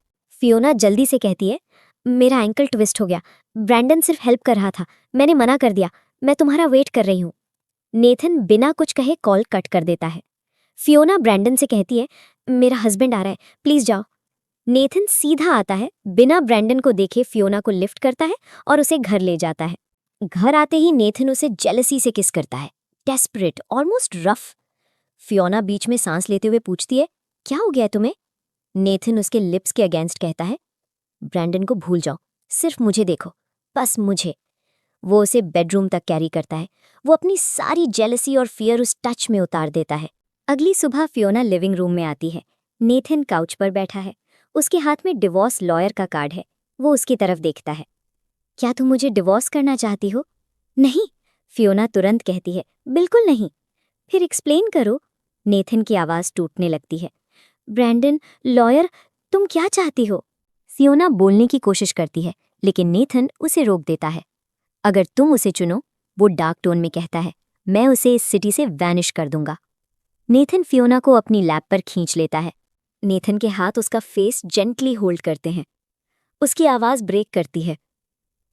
फियोना जल्दी से कहती है, मेरा एंकल ट्विस्ट हो गया, ब्रैंडन सिर्फ हेल्प कर रहा था, मैंने मना कर दिया, मैं तुम्हारा वेट कर रही हूँ। नेथन बिना कुछ कहे कॉल कट कर देता है। फियोना ब्रैंडन से कहती है, मेरा हस्बैंड आ रहा है, प्लीज जाओ। नेथन सीधा आता है, बिना ब्रैंडन को देखे फियोना को लिफ्ट करता है और उसे घर ले जाता है। घर आते ही नेथन उसे जेलसी से किस करता है, डेस्परेट, ऑलमोस्ट रफ। फियोना बीच में सांस लेते हुए पूछती है, क्या हो गया तुम्हें? नेथन उसके लिप्स के अगेंस्ट कहता है, ब्रैंडन को भूल जाओ, सिर्फ मुझे देखो, बस मुझे। वो उसे बेडरूम तक कैरी करता है। वो अपनी सारी जेलसी और फियर उस टच में उतार देता है। अगली सुबह फियोना लिविंग रूम में आती है। नेथन काउच पर बैठा है। उसके हाथ में डिवोर्स लॉयर का कार्ड है। वो उसकी तरफ देखता है। क्या तुम मुझे डिवोर्स करना चाहती हो? नहीं, फियोना तुरंत कहती है, बिल्कुल नहीं। फिर एक्सप्लेन करो। नेथन की आवाज़ टूटने लगती है। ब्रैंडन, लॉयर, तुम क्या चाहती हो? फियोना बोलने की कोशिश करती है, लेकिन नेथन उसे रोक देता है। अगर तुम उसे चुनो, वो डार्क टोन में कहता है, मैं उसे इस सिटी से वैनिश कर दूंगा। नेथन फियोना को अपनी लैप पर खींच लेता है। नेथन के हाथ उसका फेस जेंटली होल्ड करते हैं। उसकी आवाज़ ब्रेक करती है।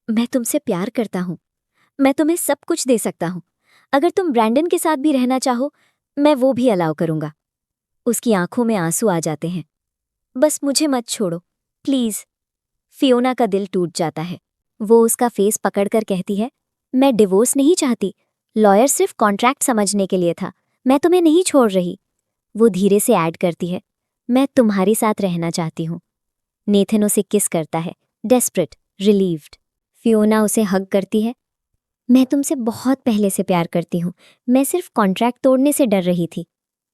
मैं तुमसे प्यार करता हूँ। मैं तुम्हें सब कुछ दे सकता हूँ। अगर तुम ब्रैंडन के साथ भी रहना चाहो, मैं वो भी अलाउ करूंगा। उसकी आंखों में आंसू आ जाते हैं। बस मुझे मत छोड़ो, प्लीज। फियोना का दिल टूट जाता है। वो उसका फेस पकड़कर कहती है, मैं डिवोर्स नहीं चाहती। लॉयर सिर्फ कॉन्ट्रैक्ट समझने के लिए था। मैं तुम्हें नहीं छोड़ रही। वो धीरे से ऐड करती है, मैं तुम्हारे साथ रहना चाहती हूँ। नेथन उसे किस करता है, डेस्परेट, रिलीव्ड। फियोना उसे हग करती है। मैं तुमसे बहुत पहले से प्यार करती हूँ। मैं सिर्फ कॉन्ट्रैक्ट तोड़ने से डर रही थी।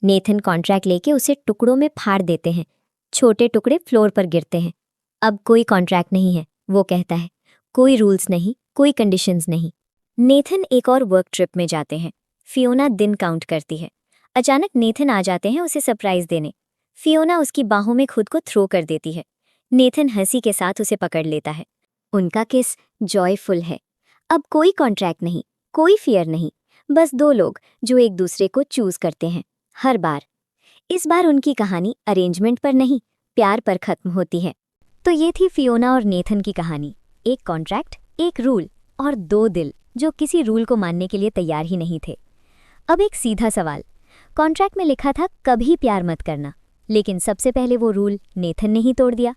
नेथन कॉन्ट्रैक्ट लेके उसे टुकड़ों में फाड़ देते हैं। छोटे टुकड़े फ्लोर पर गिरते हैं। अब कोई कॉन्ट्रैक्ट नहीं है, वो कहता है। कोई रूल्स नहीं, कोई कंडीशंस नहीं। नेथन एक और वर्क ट्रिप में जाते हैं। फियोना दिन काउंट करती है। अचानक नेथन आ जाते हैं उसे सरप्राइज देने। फियोना उसकी बाहों में खुद को थ्रो कर देती है। नेथन हंसी के साथ उसे पकड़ लेता है। उनका किस जॉयफुल है। अब कोई कॉन्ट्रैक्ट नहीं, कोई फियर नहीं, बस दो लोग जो एक दूसरे को चूज करते हैं, हर बार। इस बार उनकी कहानी अरेंजमेंट पर नहीं, प्यार पर खत्म होती है। तो ये थी फियोना और नेथन की कहानी। एक कॉन्ट्रैक्ट, एक रूल और दो दिल जो किसी रूल को मानने के लिए तैयार ही नहीं थे। अब एक सीधा सवाल, कॉन्ट्रैक्ट में लिखा था कभी प्यार मत करना, लेकिन सबसे पहले वो रूल नेथन ने ही तोड़ दिया।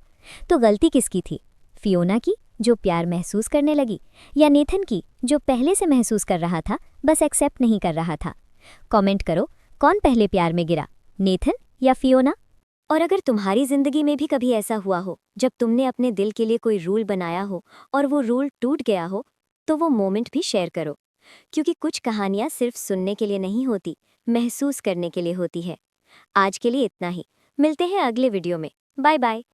तो गलती किसकी थी? फियोना की, जो प्यार महसूस करने लगी, या नेथन की, जो पहले से महसूस कर रहा था, बस एक्सेप्ट नहीं कर रहा था? कमेंट करो, कौन पहले प्यार में गिरा, नेथन या फियोना? और अगर तुम्हारी जिंदगी में भी कभी ऐसा हुआ हो जब तुमने अपने दिल के लिए कोई रूल बनाया हो और वो रूल टूट गया हो, तो वो मोमेंट भी शेयर करो, क्योंकि कुछ कहानियां सिर्फ सुनने के लिए नहीं होती, महसूस करने के लिए होती है। आज के लिए इतना ही। मिलते हैं अगले वीडियो में। Bye bye.